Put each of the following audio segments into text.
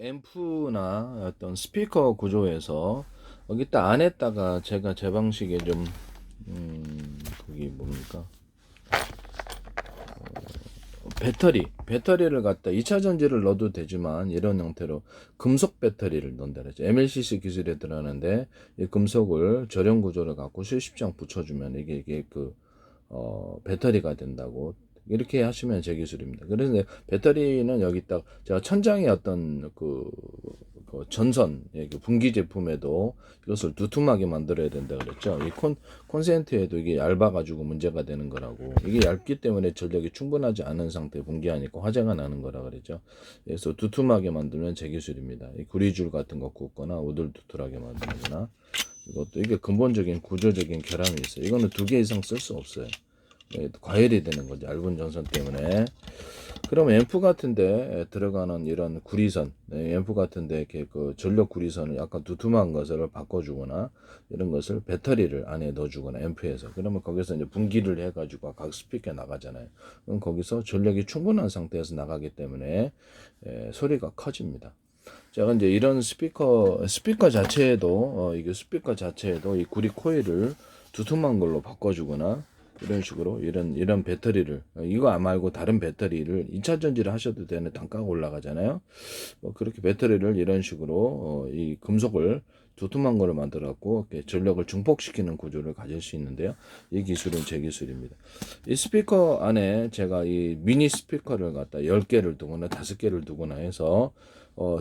앰프나 어떤 스피커 구조에서 여기다 안에다가 제가 제 방식에 좀 거기 뭡니까 배터리를 갖다 2차 전지를 넣어도 되지만 이런 형태로 금속 배터리를 넣는다 그랬죠. MLCC 기술에 들어가는데 이 금속을 절연 구조를 갖고 수십 장 붙여주면 이게 배터리가 된다고 이렇게 하시면 제 기술입니다. 그래서 배터리는 여기다 제가 천장에 어떤 그 전선, 그 분기 제품에도 이것을 두툼하게 만들어야 된다 그랬죠. 이 콘센트에도 이게 얇아가지고 문제가 되는 거라고. 이게 얇기 때문에 전력이 충분하지 않은 상태에 분기하니까 화재가 나는 거라 그랬죠. 그래서 두툼하게 만들면 제 기술입니다. 이 구리줄 같은 거 굽거나 오돌두툴하게 만드거나 이것도 이게 근본적인 구조적인 결함이 있어요. 이거는 2개 이상 쓸 수 없어요. 과열이 되는 거죠. 얇은 전선 때문에. 그럼 앰프 같은데 들어가는 이런 구리선, 앰프 같은데 이렇게 그 전력 구리선을 약간 두툼한 것을 바꿔주거나 이런 것을 배터리를 안에 넣어주거나 앰프에서 그러면 거기서 이제 분기를 해가지고 각 스피커에 나가잖아요. 그럼 거기서 전력이 충분한 상태에서 나가기 때문에 소리가 커집니다. 제가 이제 이런 스피커 자체에도 이게 스피커 자체에도 이 구리 코일을 두툼한 걸로 바꿔주거나 이런 식으로 이런 배터리를 이거 말고 다른 배터리를 2차 전지를 하셔도 되는 단가가 올라가잖아요. 그렇게 배터리를 이런 식으로 이 금속을 두툼한 거를 만들어 갖고 전력을 증폭시키는 구조를 가질 수 있는데요. 이 기술은 제 기술입니다. 이 스피커 안에 제가 이 미니 스피커를 갖다 10개를 두거나 5개를 두거나 해서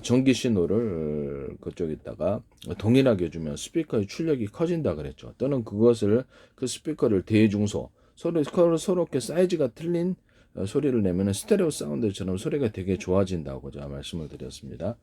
전기 신호를 그쪽에다가 동일하게 주면 스피커의 출력이 커진다 그랬죠. 또는 그것을 그 스피커를 대중소 서로 이렇게 사이즈가 틀린 소리를 내면 스테레오 사운드처럼 소리가 되게 좋아진다고 제가 말씀을 드렸습니다.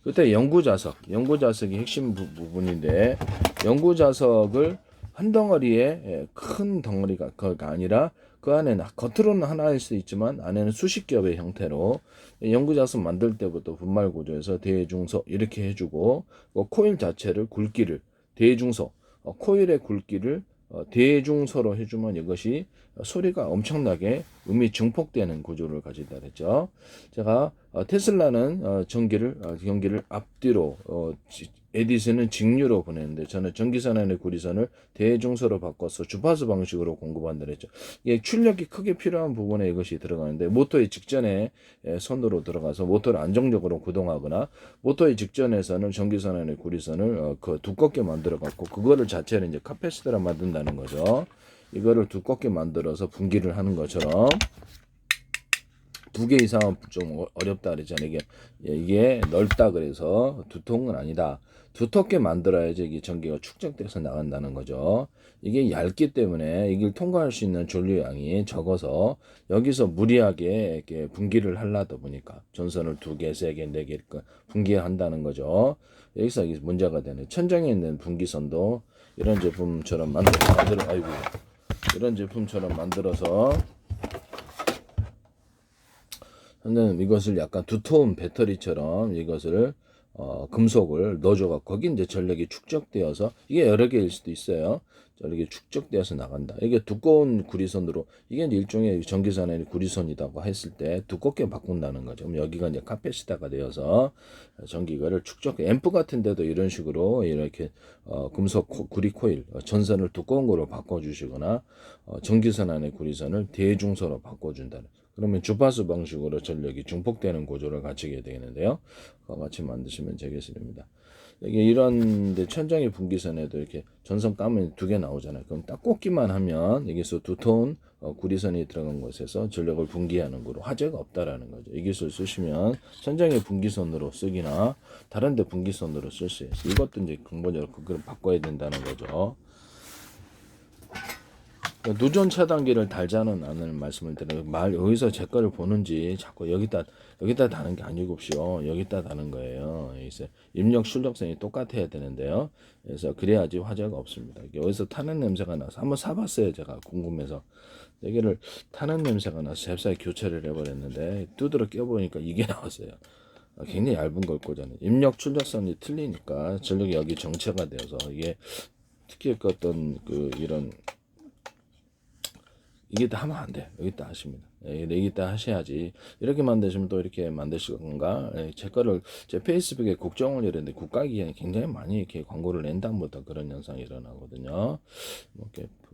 그때 연구자석이 핵심 부분인데 연구자석을 한 덩어리에 큰 덩어리가 아니라 그 안에는 겉으로는 하나일 수 있지만 안에는 수십 겹의 형태로 연구자석 만들 때부터 분말 구조에서 대중소 이렇게 해주고 코일 자체를 굵기를 대중소 코일의 굵기를 대중소로 해주면 이것이 소리가 엄청나게 음이 증폭되는 구조를 가지다 그랬죠. 제가 테슬라는 전기를 앞뒤로 에디슨은 직류로 보내는데 저는 전기선안의 구리선을 대중소로 바꿔서 주파수 방식으로 공급한다 그랬죠. 이게 출력이 크게 필요한 부분에 이것이 들어가는데 모터의 직전에 선으로 들어가서 모터를 안정적으로 구동하거나 모터의 직전에서는 전기선안의 구리선을 두껍게 만들어 갖고 그거를 자체를 이제 카패시터라 만든다는 거죠. 이거를 두껍게 만들어서 분기를 하는 것처럼 2개 이상은 좀 어렵다 그랬잖아요. 이게 넓다 그래서 두통은 아니다. 두텁게 만들어야지 이게 전기가 축적돼서 나간다는 거죠. 이게 얇기 때문에 이걸 통과할 수 있는 전류량이 적어서 여기서 무리하게 이렇게 분기를 하려다 보니까 전선을 2개, 3개, 4개 분기한다는 거죠. 여기서 이게 문제가 되는 천장에 있는 분기선도 이런 제품처럼 이런 제품처럼 만들어서 저는 이것을 약간 두터운 배터리처럼 이것을 금속을 넣어줘가 거기 이제 전력이 축적되어서 이게 여러 개일 수도 있어요. 전력이 축적되어서 나간다. 이게 두꺼운 구리선으로 이게 이제 일종의 전기선의 구리선이라고 했을 때 두껍게 바꾼다는 거죠. 그럼 여기가 이제 카패시터가 되어서 전기가를 앰프 같은 데도 이런 식으로 이렇게 금속 구리 코일 전선을 두꺼운 거로 바꿔주시거나 전기선 안의 구리선을 대중소로 바꿔준다는. 그러면 주파수 방식으로 전력이 증폭되는 구조를 갖추게 되겠는데요. 그와 같이 만드시면 되겠습니다. 이게 이런데 천장의 분기선에도 이렇게 전선 까면 2개 나오잖아요. 그럼 딱 꽂기만 하면 여기서 두터운 구리선이 들어간 곳에서 전력을 분기하는 거로 화재가 없다라는 거죠. 이 기술 쓰시면 천장의 분기선으로 쓰기나 다른데 분기선으로 쓸 수 있어요. 이것도 이제 근본적으로 그걸 바꿔야 된다는 거죠. 누전 차단기를 달자는 않은 말씀을 드려요. 여기서 제 거를 보는지 자꾸 여기다 다는 게 아니고요. 여기다 다는 거예요. 그래서 입력 출력선이 똑같아야 되는데요. 그래서 그래야지 화재가 없습니다. 여기서 타는 냄새가 나서 한번 사봤어요. 제가 궁금해서 여기를 타는 냄새가 나서 잽싸게 교체를 해버렸는데 두드러 껴보니까 이게 나왔어요. 굉장히 얇은 걸 꽂아요. 입력 출력선이 틀리니까 전력이 여기 정체가 되어서 이게 특히 어떤 이런 이게 다 하면 안 돼. 여기다 하십니다. 여기다 하셔야지. 이렇게 만드시면 또 이렇게 만드실 건가? 제 거를 제 페이스북에 국정을 이랬는데 국가기관이 굉장히 많이 이렇게 광고를 낸 다음부터 그런 현상이 일어나거든요.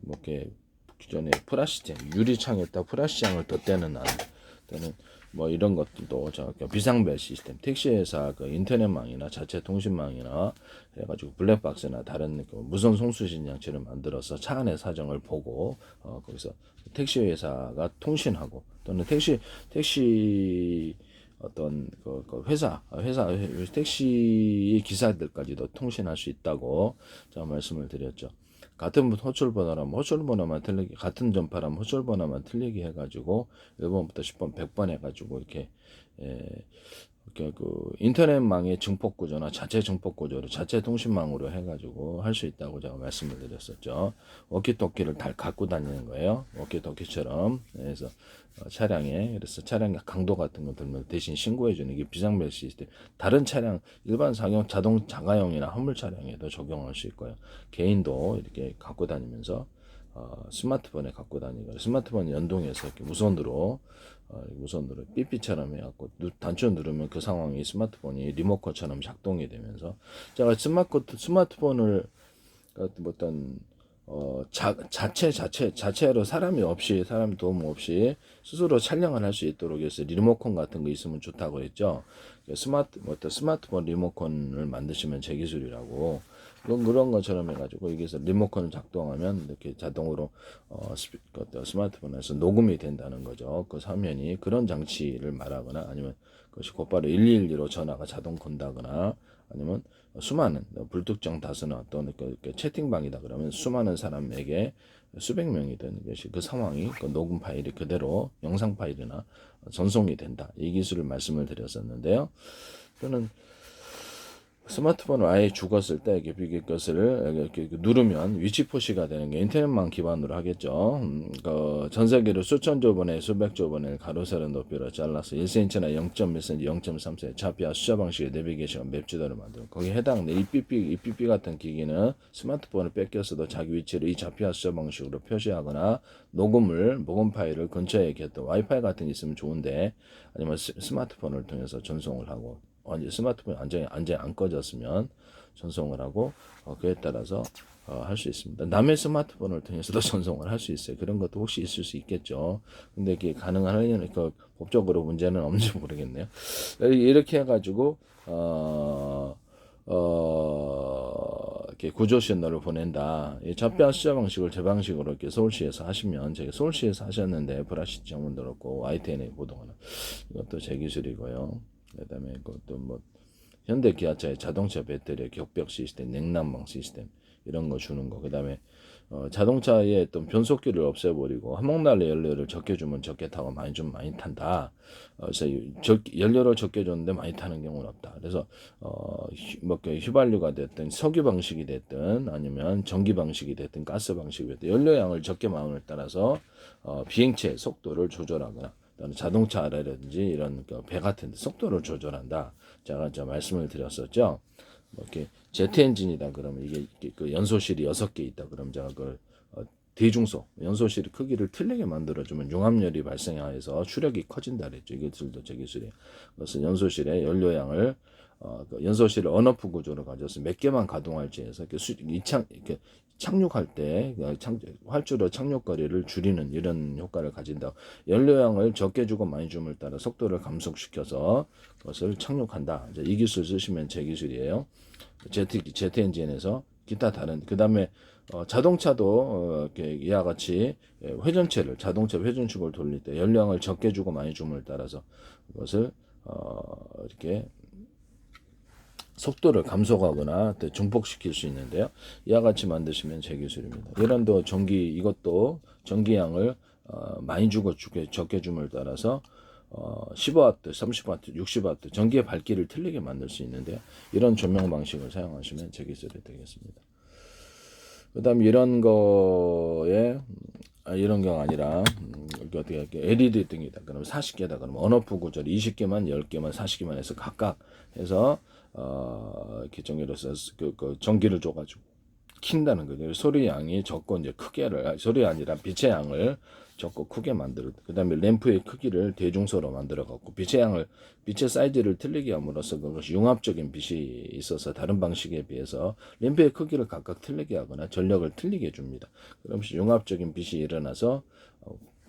이렇게 기존에 프라시장 유리창에다 프라시장을 덧대는 안 때는 뭐 이런 것들도 비상벨 시스템, 택시회사 그 인터넷망이나 자체 통신망이나 해가지고 블랙박스나 다른 그 무선 송수신 장치를 만들어서 차 안의 사정을 보고 거기서 택시회사가 통신하고 또는 택시 어떤 그 회사 택시 기사들까지도 통신할 수 있다고 제가 말씀을 드렸죠. 같은 호출번호라면 호출번호만 틀리게, 같은 전파라면 호출번호만 틀리게 해가지고 1번부터 10번 100번 해가지고 이렇게 그 인터넷망의 증폭 구조나 자체 증폭 구조로 자체 통신망으로 해가지고 할 수 있다고 제가 말씀을 드렸었죠. 워키토키를 다 갖고 다니는 거예요. 워키토키처럼. 그래서 차량에, 그래서 차량의 강도 같은 거 들면 대신 신고해 주는 게 비상벨 시스템. 다른 차량, 일반 상용 자동 자가용이나 화물 차량에도 적용할 수 있고요. 개인도 이렇게 갖고 다니면서 스마트폰에 갖고 다니고 스마트폰 연동해서 이렇게 무선으로 삐삐처럼 해갖고 단추 누르면 그 상황이 스마트폰이 리모컨처럼 작동이 되면서 제가 스마트폰을 어떤 자체로 사람 도움 없이 스스로 촬영을 할 수 있도록 해서 리모컨 같은 거 있으면 좋다고 했죠. 스마트폰 리모컨을 만드시면 제 기술이라고 그런 것처럼 해가지고 여기서 리모컨을 작동하면 이렇게 자동으로 스마트폰에서 녹음이 된다는 거죠. 그 화면이 그런 장치를 말하거나 아니면 그것이 곧바로 112로 전화가 자동 건다거나 아니면 수많은 불특정 다수나 또는 채팅방이다 그러면 수많은 사람에게 수백 명이든 것이 그 상황이 그 녹음 파일이 그대로 영상 파일이나 전송이 된다. 이 기술을 말씀을 드렸었는데요. 또는 스마트폰을 아예 죽었을 때 이것을 이렇게 누르면 위치 표시가 되는 게 인터넷망 기반으로 하겠죠. 전 세계로 수천조 번에 수백조 번을 가로 세로 높이로 잘라서 1cm나 0.1cm, 0.3cm 차피와 숫자 방식의 내비게이션 맵 지도를 만들고 거기에 해당되는 EPP 같은 기기는 스마트폰을 뺏겼어도 자기 위치를 이 차피와 숫자 방식으로 표시하거나 녹음 파일을 근처에 이렇게 또 와이파이 같은 게 있으면 좋은데 아니면 스마트폰을 통해서 전송을 하고 스마트폰이 완전히 안 꺼졌으면 전송을 하고 그에 따라서 할 수 있습니다. 남의 스마트폰을 통해서도 전송을 할 수 있어요. 그런 것도 혹시 있을 수 있겠죠. 근데 이게 가능하려면 법적으로 문제는 없는지 모르겠네요. 이렇게 해가지고 이렇게 구조 신호를 보낸다. 이 잡배한 숫자 방식을 제 방식으로 이렇게 서울시에서 하시면, 제가 서울시에서 하셨는데, 브라시 정문 들었고, ITNA 보동하는 이것도 제 기술이고요. 그다음에 그것도 뭐, 현대 기아차의 자동차 배터리 격벽 시스템, 냉난방 시스템, 이런 거 주는 거. 그다음에 자동차의 어떤 변속기를 없애버리고 화목난로 연료를 적게 주면 적게 타고 많이 주면 많이 탄다. 그래서 연료를 적게 줬는데 많이 타는 경우는 없다. 그래서 휘발유가 됐든 석유 방식이 됐든 아니면 전기 방식이 됐든 가스 방식이 됐든 연료량을 적게 마음에 따라서 비행체 속도를 조절하거나 또는 자동차라든지 이런 배 같은 데 속도를 조절한다. 제가 말씀을 드렸었죠. 이렇게 제트 엔진이다 그러면 이게 그 연소실이 6개 있다 그러면 제가 그 대중소 연소실 크기를 틀리게 만들어주면 융합열이 발생하여서 추력이 커진다 그랬죠. 이것들도 제 기술이에요. 그래서 연소실의 연료량을 그 연소실을 언어프 구조로 가져서 몇 개만 가동할지 해서 이렇게 착륙할 때 활주로 착륙거리를 줄이는 이런 효과를 가진다. 연료량을 적게 주고 많이 줌을 따라 속도를 감속시켜서 그것을 착륙한다. 이제 이 기술 쓰시면 제 기술이에요. 제트 엔진에서 기타 다른 그 다음에 자동차도 이와 같이 자동차 회전축을 돌릴 때 연료량을 적게 주고 많이 줌을 따라서 그것을 이렇게 속도를 감속하거나 증폭시킬 수 있는데요. 이와 같이 만드시면 제 기술입니다. 이런도 이것도 전기량을 많이 주고 적게 줌을 따라서 15W, 30W, 60W 전기의 밝기를 틀리게 만들 수 있는데요. 이런 조명 방식을 사용하시면 제 기술이 되겠습니다. 그 다음에 이런 거에 이런 경우 아니라 어떻게 LED 등이다. 그러면 40개다. 그러면 언어프 구절 20개만, 10개만, 40개만 해서 각각 해서 이렇게 전기를 전기를 줘가지고 킨다는 거죠. 소리 양이 적고 이제 크게를 소리 아니라 빛의 양을 적고 크게 만들어. 그다음에 램프의 크기를 대중소로 만들어 갖고 빛의 사이즈를 틀리게 함으로써 그것이 융합적인 빛이 있어서 다른 방식에 비해서 램프의 크기를 각각 틀리게 하거나 전력을 틀리게 줍니다. 그러면서 융합적인 빛이 일어나서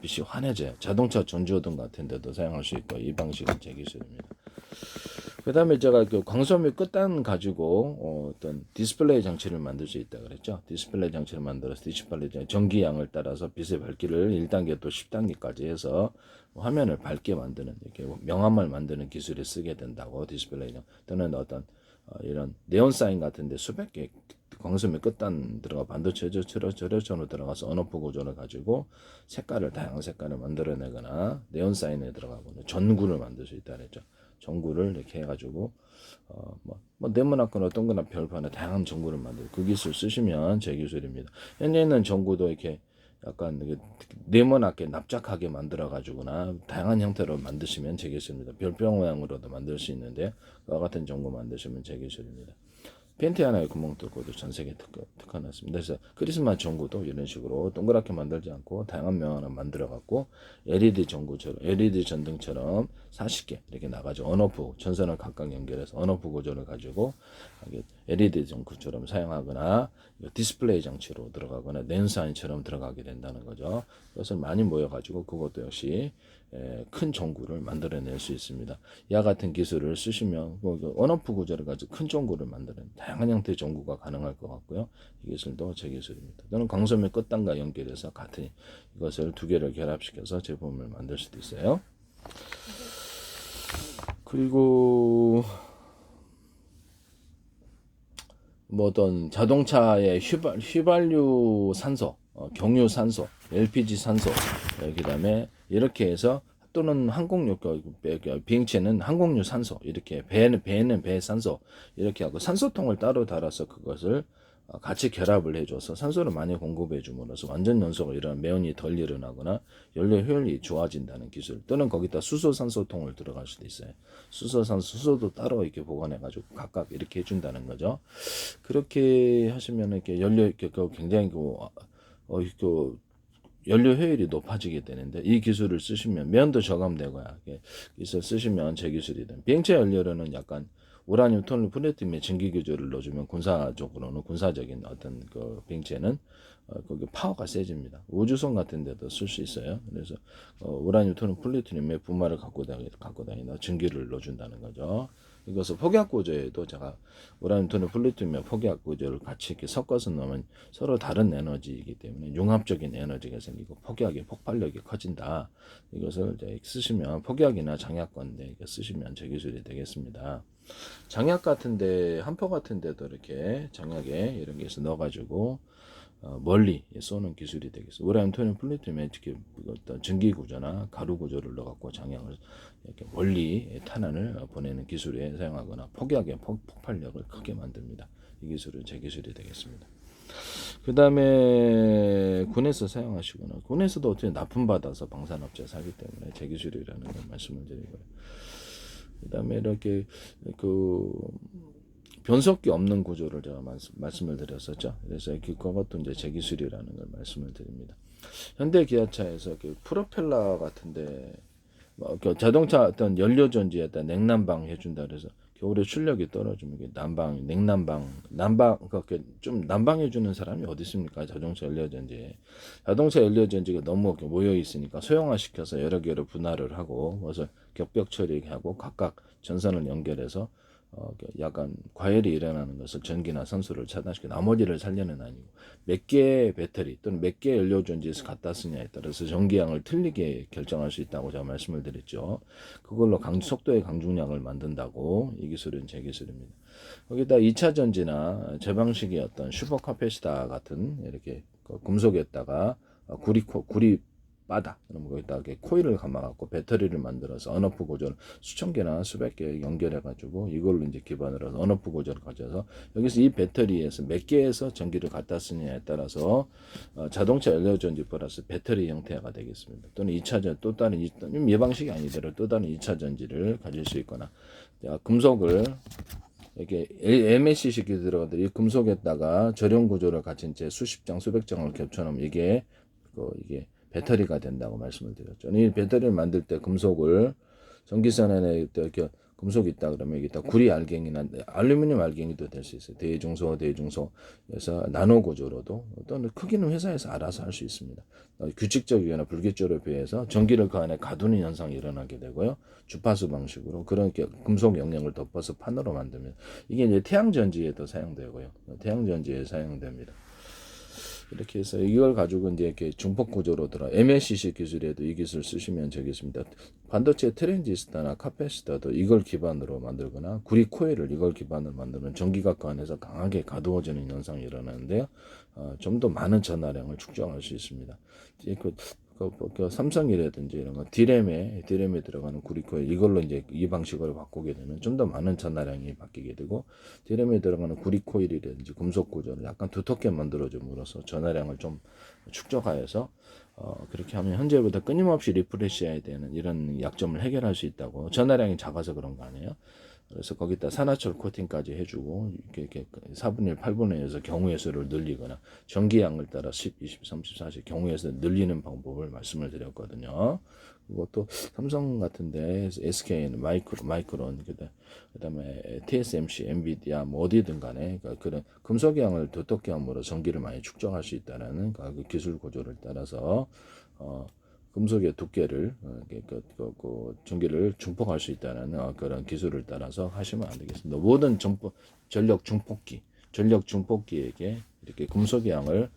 빛이 환해져요. 자동차 전조등 같은 데도 사용할 수 있고 이 방식은 제 기술입니다. 그 다음에 제가 그 광소묘 끝단 가지고 어떤 디스플레이 장치를 만들 수 있다 그랬죠. 디스플레이 장치를 만들어서 디스플레이 전기양을 따라서 빛의 밝기를 1단계 또 10단계까지 해서 화면을 밝게 만드는 이렇게 명암을 만드는 기술을 쓰게 된다고 디스플레이 또는 어떤 이런 네온 사인 같은데 수백 개 광소묘 끝단 들어가 반도체 절여전으로 들어가서 언어프 구조를 가지고 다양한 색깔을 만들어내거나 네온 사인에 들어가고 전구를 만들 수 있다 그랬죠. 전구를 이렇게 해가지고 네모나거나 어떤 거나 별판에 다양한 전구를 만들고 그 기술 쓰시면 제 기술입니다. 현재 있는 전구도 이렇게 약간 네모나게 납작하게 만들어 가지고나 다양한 형태로 만드시면 제 기술입니다. 별병 모양으로도 만들 수 있는데 그와 같은 전구 만드시면 제 기술입니다. 펜트 하나에 구멍 뚫고도 전 세계 특허났습니다. 그래서 크리스마스 전구도 이런 식으로 동그랗게 만들지 않고 다양한 모양을 만들어 갖고 LED 전등처럼 40개 이렇게 나가죠. 언오프 전선을 각각 연결해서 언오프 구조를 가지고 LED 전구처럼 사용하거나 디스플레이 장치로 들어가거나 렌사인처럼 들어가게 된다는 거죠. 그것을 많이 모여가지고 그것도 역시 큰 전구를 만들어낼 수 있습니다. 이와 같은 기술을 쓰시면 언오프 구조를 가지고 큰 전구를 만드는 다양한 형태의 전구가 가능할 것 같고요. 이 기술도 제 기술입니다. 또는 광소묘 끝단과 연결해서 같은 이것을 두 개를 결합시켜서 제품을 만들 수도 있어요. 그리고 어떤 자동차의 휘발유 산소, 경유 산소, LPG 산소, 그다음에 이렇게 해서 또는 비행체는 항공유 산소 이렇게 배는 배 산소 이렇게 하고 산소통을 따로 달아서 그것을 같이 결합을 해줘서 산소를 많이 공급해 줌으로써 완전 연소가 일어나 매연이 덜 일어나거나 연료 효율이 좋아진다는 기술 또는 거기다 수소산소통을 들어갈 수도 있어요. 수소도 따로 이렇게 보관해가지고 각각 이렇게 해준다는 거죠. 그렇게 하시면 이렇게 굉장히 연료 효율이 높아지게 되는데 이 기술을 쓰시면 매연도 저감되고요. 기술 쓰시면 제 기술이든 비행체 연료로는 약간 우라늄, 톨륨, 플루토늄의 증기 규조를 넣어주면 군사적인 어떤 그 비행체는 거기 파워가 세집니다. 우주선 같은 데도 쓸 수 있어요. 그래서 우라늄, 톨륨, 플루토늄의 분말을 갖고 다니다 증기를 넣어준다는 거죠. 이것을 폭약 구조에도 제가 우라늄, 톨륨, 플루토늄의 폭약 구조를 같이 이렇게 섞어서 넣으면 서로 다른 에너지이기 때문에 융합적인 에너지가 생기고 폭약의 폭발력이 커진다. 이것을 이제 쓰시면 폭약이나 장약건데 쓰시면 제 기술이 되겠습니다. 장약 같은데 한포 같은데도 이렇게 장약에 이런 게 넣어가지고 멀리 쏘는 기술이 되겠어요. 우라늄, 톨륨, 플루토늄의 특히 어떤 증기 구조나 가루 구조를 넣어갖고 장약을 이렇게 멀리 탄환을 보내는 기술에 사용하거나 폭약의 폭발력을 크게 만듭니다. 이 기술은 제 기술이 되겠습니다. 그 다음에 군에서 사용하시거나 군에서도 어떻게 납품받아서 방산업체에서 하기 때문에 제 기술이라는 걸 말씀을 드리고요. 그 다음에 이렇게 변속기 없는 구조를 제가 말씀을 드렸었죠. 그래서 그것도 이제 제 기술이라는 걸 말씀을 드립니다. 현대 기아차에서 프로펠러 같은데 자동차 어떤 연료 전지에다 냉난방 해준다 그래서 겨울에 출력이 떨어지면 그렇게 좀 난방해 주는 사람이 어디 있습니까? 자동차 연료 전지가 너무 모여 있으니까 소형화 시켜서 여러 개로 분할을 하고 그래서 격벽 처리하고 각각 전선을 연결해서 약간 과열이 일어나는 것을 전기나 산소를 차단시켜 나머지를 살려는 아니고 몇 개의 배터리 또는 몇 개의 연료전지에서 갖다 쓰냐에 따라서 전기량을 틀리게 결정할 수 있다고 제가 말씀을 드렸죠. 그걸로 속도의 강중량을 만든다고 이 기술은 제 기술입니다. 거기다 2차 전지나 제 방식의 어떤 슈퍼카패시터 같은 이렇게 금속에다가 구리 바다 그럼 거기다 코일을 감아갖고 배터리를 만들어서 언오프 구조를 수천 개나 수백 개 연결해가지고 이걸로 이제 기반으로 해서 언오프 구조를 가져서 여기서 이 배터리에서 몇 개에서 전기를 갖다 쓰느냐에 따라서 자동차 연료전지 플러스 배터리 형태가 되겠습니다. 또는 2차전 또 다른 이 방식이 아니더라도 또 다른 2차 전지를 가질 수 있거나 금속을 이게 MLCC 기술이 들어가도 이 금속에다가 절연 구조를 가진 이제 수십 장, 수백 장을 겹쳐놓으면 이게 배터리가 된다고 말씀을 드렸죠. 이 배터리를 만들 때 금속을 전기선에 이렇게 금속이 있다 그러면 여기다 구리 알갱이나 알루미늄 알갱이도 될 수 있어요. 대중소에서 나노 구조로도 또는 크기는 회사에서 알아서 할 수 있습니다. 규칙적이거나 불규칙적으로 비해서 전기를 그 안에 가두는 현상이 일어나게 되고요. 주파수 방식으로 그런 금속 영역을 덮어서 판으로 만들면 이게 이제 태양전지에도 사용되고요. 태양전지에 사용됩니다. 이렇게 해서 이걸 가지고 이제 이렇게 중폭 구조로 들어 MLCC 기술에도 이 기술 쓰시면 되겠습니다. 반도체 트랜지스터나 카패시터도 이걸 기반으로 만들거나 구리 코일을 이걸 기반으로 만드는 전기가 그 안에서 강하게 가두어지는 현상이 일어나는데요. 좀 더 많은 전하량을 축적할 수 있습니다. 그 삼성이라든지 이런 거 디램에 들어가는 구리 코일 이걸로 이제 이 방식으로 바꾸게 되면 좀 더 많은 전하량이 바뀌게 되고 디램에 들어가는 구리 코일이라든지 금속 구조를 약간 두텁게 만들어줌으로써 전하량을 좀 축적하여서 그렇게 하면 현재보다 끊임없이 리프레시해야 되는 이런 약점을 해결할 수 있다고. 전하량이 작아서 그런 거 아니에요? 그래서 거기다 산화철 코팅까지 해주고 이렇게 4분의 1, 8분의 1에서 경우의 수를 늘리거나 전기량을 따라 10, 20, 30, 40 경우의 수를 늘리는 방법을 말씀을 드렸거든요. 그것도 삼성 같은데 SK는 마이크론 그다음에 TSMC, 엔비디아 뭐 어디든 간에 그런 금속량을 두텁게 함으로 전기를 많이 축적할 수 있다라는 그 기술 구조를 따라서 금속의 두께를 전기를 중폭할 수 있다는 그런 기술을 따라서 하시면 안 되겠습니다. 모든 전력 중폭기에게 이렇게 금속의 양을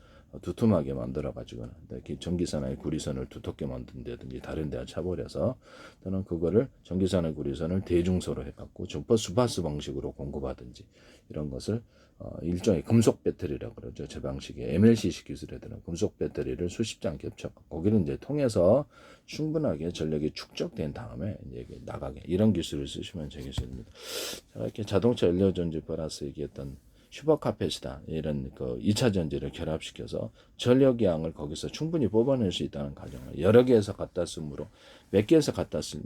두툼하게 만들어 가지고는 전기선의 구리선을 두텁게 만든다든지 다른 데와 차버려서 또는 그거를 전기선의 구리선을 대중소로 해갖고 주파수 방식으로 공급하든지 이런 것을 일종의 금속 배터리라고 그러죠. 제 방식의 MLCC 기술에 드는 금속 배터리를 수십 장 겹쳐 거기를 이제 통해서 충분하게 전력이 축적된 다음에 이제 나가게 이런 기술을 쓰시면 되겠습니다. 자, 이렇게 자동차 연료전지 플러스 얘기했던 슈퍼카패시터 이런 그 2차 전지를 결합시켜서 전력 양을 거기서 충분히 뽑아낼 수 있다는 가정을 여러 개에서 갖다 쓰므로 몇 개에서 갖다 쓸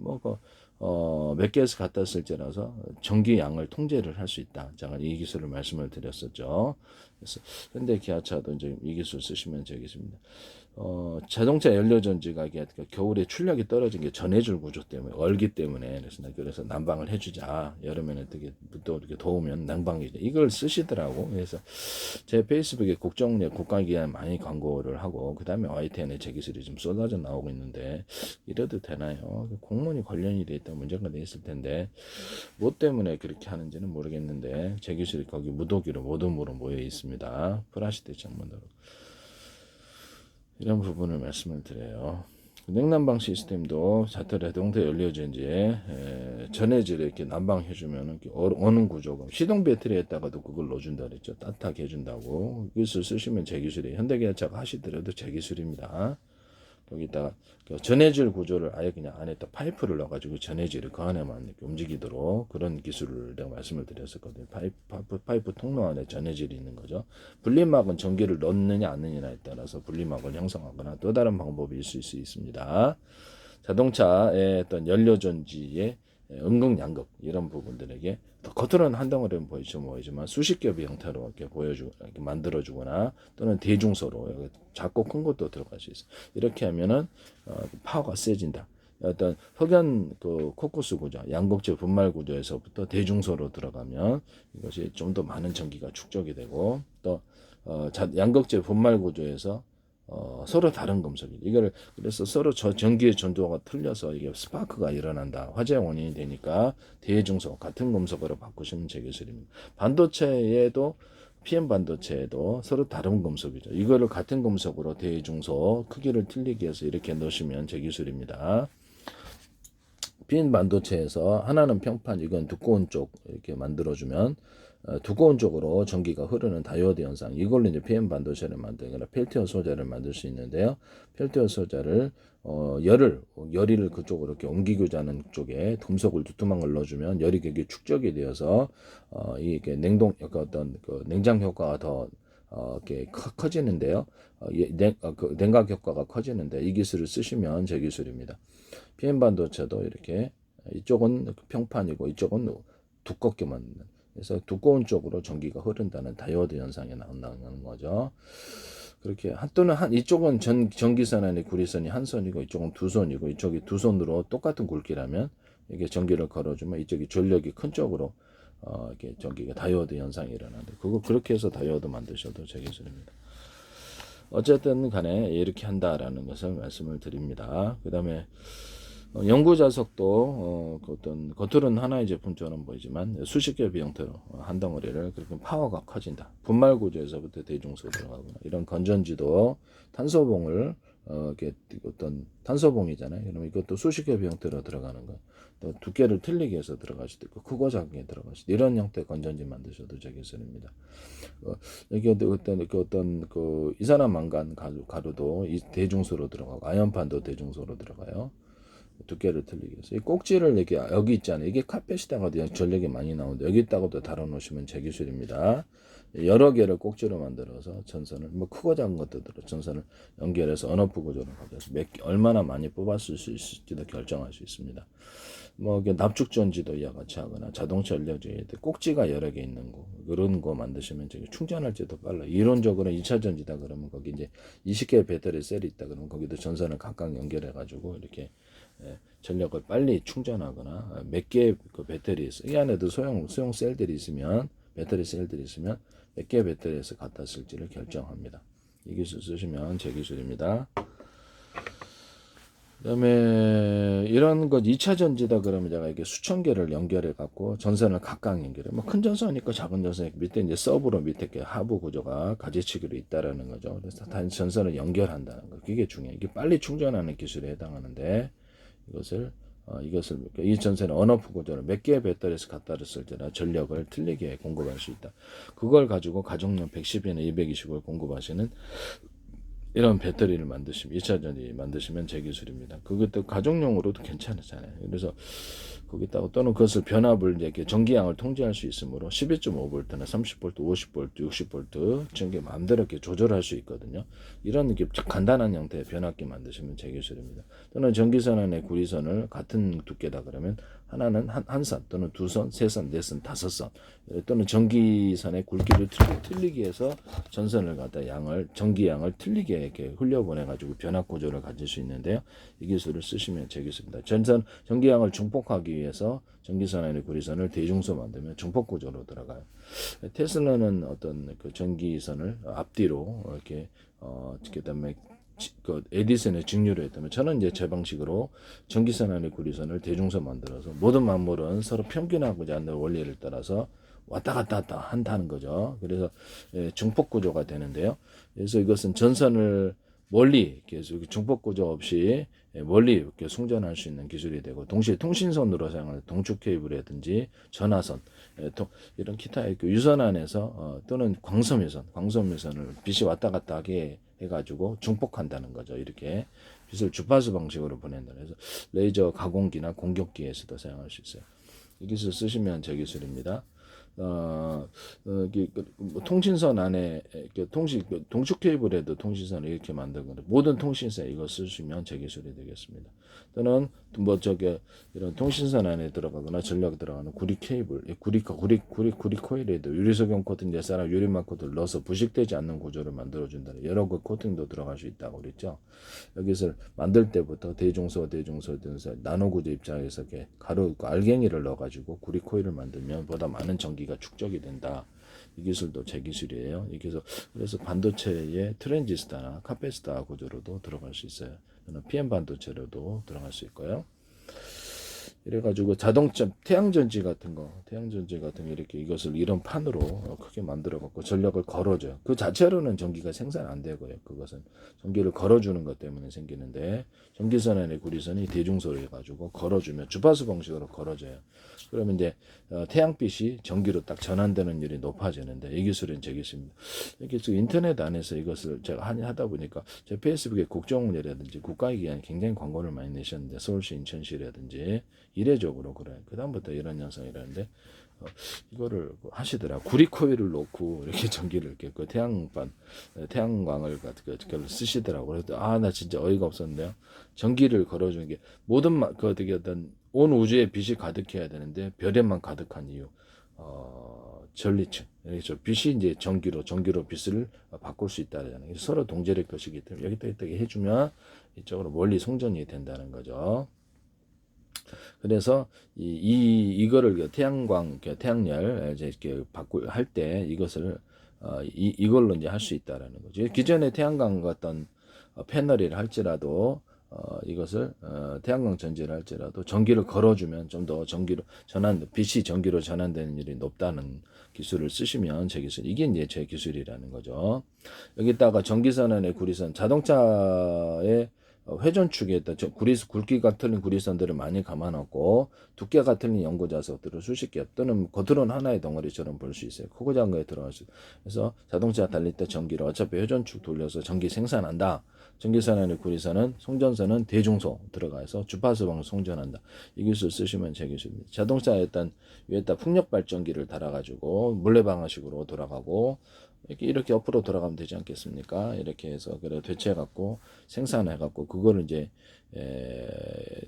몇 개에서 갖다 쓸지라서 전기 양을 통제를 할 수 있다. 제가 이 기술을 말씀을 드렸었죠. 그래서 현대 기아차도 이제 이 기술 쓰시면 되겠습니다. 자동차 연료전지가 겨울에 출력이 떨어진 게 전해줄 구조 때문에 얼기 때문에 그래서 난방을 해주자. 여름에는 되게 또 이렇게 더우면 난방이 이걸 쓰시더라고. 그래서 제 페이스북에 국가기관 많이 광고를 하고 그 다음에 YTN에 제 기술이 좀 쏟아져 나오고 있는데 이래도 되나요? 공무원이 관련이 돼 있다 문제가 돼 있을 텐데 뭐 때문에 그렇게 하는지는 모르겠는데 제 기술이 거기 무더기로 모둠으로 모여 있습니다. 플라시틱 전문으로. 이런 부분을 말씀을 드려요. 냉난방 시스템도 자동차 연료전지에 전해질을 이렇게 난방해주면 어느 구조가 시동 배터리에다가도 그걸 넣어준다 그랬죠. 따뜻하게 해준다고. 기술 쓰시면 제 기술이 현대기아차가 하시더라도 제 기술입니다. 여기다가 전해질 구조를 아예 그냥 안에다 파이프를 넣어가지고 전해질을 그 안에만 이렇게 움직이도록 그런 기술을 내가 말씀을 드렸었거든요. 파이프 통로 안에 전해질이 있는 거죠. 분리막은 전기를 넣느냐 안 넣느냐에 따라서 분리막을 형성하거나 또 다른 방법이 있을 수 있습니다. 자동차의 어떤 연료전지의 음극, 이런 부분들에게 겉으로는 한 덩어리는 보이지만 수십 겹의 형태로 이렇게 이렇게 만들어주거나 또는 대중소로 작고 큰 것도 들어갈 수 있어요. 이렇게 하면은 파워가 세진다. 어떤 흑연 코커스 구조, 양극재 분말 구조에서부터 대중소로 들어가면 이것이 좀 더 많은 전기가 축적이 되고 또 양극재 분말 구조에서 서로 다른 금속이 이걸 그래서 서로 전기의 전도가 틀려서 이게 스파크가 일어난다. 화재 원인이 되니까 대중소 같은 금속으로 바꾸시면 제 기술입니다. 반도체에도 PM 반도체에도 서로 다른 금속이죠. 이거를 같은 금속으로 대중소 크기를 틀리게 해서 이렇게 넣으시면 제 기술입니다. PM 반도체에서 하나는 평판 이건 두꺼운 쪽 이렇게 만들어주면 두꺼운 쪽으로 전기가 흐르는 다이오드 현상 이걸로 이제 PM 반도체를 만들거나 펠티어 소재를 만들 수 있는데요. 펠티어 소재를 열을 그쪽으로 이렇게 옮기고자 하는 쪽에 금속을 두툼한 걸 넣어주면 열이 되게 축적이 되어서 이게 어떤 냉장 효과가 더 이렇게 커지는데요. 냉각 효과가 커지는데 이 기술을 쓰시면 제 기술입니다. PM 반도체도 이렇게 이쪽은 평판이고 이쪽은 두껍게 만드는 그래서 두꺼운 쪽으로 전기가 흐른다는 다이오드 현상이 나온다는 거죠. 그렇게 또는 이쪽은 전기선 안에 구리선이 한 선이고 이쪽은 두 선이고 이쪽이 두 선으로 똑같은 굵기라면 이게 전기를 걸어주면 이쪽이 전력이 큰 쪽으로 이렇게 전기가 다이오드 현상이 일어나는데 그거 그렇게 해서 다이오드 만드셔도 제 기술입니다. 어쨌든 간에 이렇게 한다라는 것을 말씀을 드립니다. 그 다음에 연구 자석도 그 어떤 겉으로는 하나의 제품처럼 보이지만 수십 개의 형태로 한 덩어리를 그렇게 파워가 커진다. 분말 구조에서부터 대중소 들어가거나 이런 건전지도 탄소봉을 이렇게 어떤 탄소봉이잖아요. 그러면 이것도 수십 개의 형태로 들어가는 거. 또 두께를 틀리게 해서 들어갈 수도 있고 크고 작게 들어갈 수도 있고 이런 형태의 건전지 만드셔도 제 기술입니다. 여기 어떤 그 이산화망간 가루도 이 대중소로 들어가고 아연판도 대중소로 들어가요. 두께를 틀리게 해서 이 꼭지를 이렇게 여기 있잖아요. 이게 카펫이다가 전력이 많이 나오는데 여기다가도 달아 놓으시면 제 기술입니다. 여러 개를 꼭지로 만들어서 전선을 뭐 크고 작은 것도 들어 전선을 연결해서 언어프 구조를 가져서 얼마나 많이 뽑았을 수 있을지도 결정할 수 있습니다. 뭐 납축 전지도 이와 같이 하거나 자동차 연료제일 때 꼭지가 여러 개 있는 거 그런 거 만드시면 저기 충전할 때도 빨라. 이론적으로 2차 전지다 그러면 거기 이제 20개의 배터리 셀이 있다 그러면 거기도 전선을 각각 연결해 가지고 이렇게 전력을 빨리 충전하거나 몇 개의 그 배터리 있어. 이 안에도 소형 셀들이 있으면 배터리 셀들이 있으면 몇 개의 배터리에서 갖다 쓸지를 결정합니다. 이 기술 쓰시면 제 기술입니다. 그다음에 이런 것 2차 전지다 그러면 제가 이게 수천 개를 연결해 갖고 전선을 각각 연결해. 뭐 큰 전선이 있고 작은 전선이 밑에 이제 서브로 밑에 게 하부 구조가 가지치기로 있다라는 거죠. 그래서 단 전선을 연결한다는 거. 그게 중요해요. 이게 빨리 충전하는 기술에 해당하는데 이것을 이 전선의 언어프 구조를 몇 개의 배터리에서 갖다 쓸 때나 전력을 틀리게 공급할 수 있다. 그걸 가지고 가정용 110이나 220을 공급하시는 이런 배터리를 만드시면 2차 전지 만드시면 제 기술입니다. 그것도 가정용으로도 괜찮잖아요. 그래서 거기다가 또는 그것을 변압을 이렇게 전기양을 통제할 수 있으므로 12.5V나 30V, 50V, 60V 전기 마음대로 이렇게 조절할 수 있거든요. 이런 이렇게 간단한 형태의 변압기 만드시면 제 기술입니다. 또는 전기선 안에 구리선을 같은 두께다 그러면 하나는 한 선 또는 두 선, 세 선, 네 선, 다섯 선 또는 전기선의 굵기를 틀리게 해서 전선을 갖다 전기양을 틀리게 이렇게 흘려보내 가지고 변압 구조를 가질 수 있는데요. 이 기술을 쓰시면 제 기술입니다. 전기양을 중폭하기 위해서 전기선 안의 구리선을 대중소 만들면 중폭 구조로 들어가요. 테슬라는 어떤 그 전기선을 앞뒤로 이렇게 그다음에 그 에디슨의 직류로 했다면 저는 이제 제 방식으로 전기선 안의 구리선을 대중소 만들어서 모든 만물은 서로 평균하고자 하는 원리를 따라서 왔다 갔다 한다는 거죠. 그래서 중폭 구조가 되는데요. 그래서 이것은 전선을 멀리 계속 중폭 구조 없이 멀리 이렇게 송전할 수 있는 기술이 되고 동시에 통신선으로 사용하는 동축 케이블이라든지 전화선 이런 기타의 유선 안에서 또는 광섬유선을 빛이 왔다 갔다 하게 해가지고 중폭한다는 거죠. 이렇게 빛을 주파수 방식으로 보낸다. 그래서 레이저 가공기나 공격기에서도 사용할 수 있어요. 이 기술 쓰시면 제 기술입니다. 통신선 안에 동축 케이블에도 통신선을 이렇게 만들거나 모든 통신선 이거 쓰시면 제 기술이 되겠습니다. 또는 이런 통신선 안에 들어가거나 전력 들어가는 구리 케이블, 구리 코일에도 유리소경 코팅 예사랑 유리막 코트를 넣어서 부식되지 않는 구조를 만들어준다. 여러 그 코팅도 들어갈 수 있다고 그랬죠. 여기서 만들 때부터 대중소 나노 구조 입장에서 가루 알갱이를 넣어가지고 구리 코일을 만들면 보다 많은 전기가 축적이 된다. 이 기술도 제 기술이에요. 그래서 반도체의 트랜지스타나 카페시터 구조로도 들어갈 수 있어요. PM 반도체로도 들어갈 수 있고요. 이래가지고 자동차 태양전지 같은 거 이렇게 이것을 이런 판으로 크게 만들어갖고 전력을 걸어줘요. 그 자체로는 전기가 생산 안 되고요. 그것은 전기를 걸어주는 것 때문에 생기는데 전기선 안에 구리선이 대중소로 해가지고 걸어주면 주파수 방식으로 걸어줘요. 그러면 이제 태양빛이 전기로 딱 전환되는 일이 높아지는데 이 기술은 제 기술입니다. 이렇게 인터넷 안에서 이것을 제가 하다 보니까 제 페이스북에 국정원이라든지 국가기관이 굉장히 광고를 많이 내셨는데 서울시 인천시라든지 이례적으로 그래. 그다음부터 이런 현상이라는데 이거를 하시더라. 구리 코일을 놓고 이렇게 전기를 이렇게 그 태양광을 그걸 쓰시더라고. 그래서 나 진짜 어이가 없었는데요. 전기를 걸어주는 게 모든 그 어떻게 어떤 온 우주에 빛이 가득해야 되는데 별에만 가득한 이유. 전리층, 그래서 빛이 이제 전기로 빛을 바꿀 수 있다잖아요. 서로 동절의 것이기 때문에 여기다 이렇게 해주면 이쪽으로 멀리 송전이 된다는 거죠. 그래서 이거를 태양광, 태양열 이제 이렇게 할 때 이것을 이걸로 이제 할 수 있다라는 거죠. 기존에 태양광 같은 패널이라 할지라도 이것을 태양광 전지를 할지라도 전기를 걸어주면 좀 더 전기로 빛이 전기로 전환되는 일이 높다는 기술을 쓰시면 제 기술, 이게 이제 제 기술이라는 거죠. 여기다가 전기선안의 구리선, 자동차의 회전축에다 굵기가 틀린 구리선들을 많이 감아놓고 두께가 틀린 연구자석들을 수십 개 또는 겉으로는 하나의 덩어리처럼 볼 수 있어요. 크고 작은 거에 들어갈 수 있어요. 그래서 자동차 달릴 때 전기를 어차피 회전축 돌려서 전기 생산한다. 전기선안의 구리선은 송전선은 대중소 들어가서 주파수 방송 송전한다. 이 기술 쓰시면 제 기술입니다. 자동차에 일단 위에다 풍력 발전기를 달아가지고 물레방아식으로 돌아가고 이렇게 옆으로 돌아가면 되지 않겠습니까? 이렇게 해서 그래 대체해갖고 생산해갖고 그거를 이제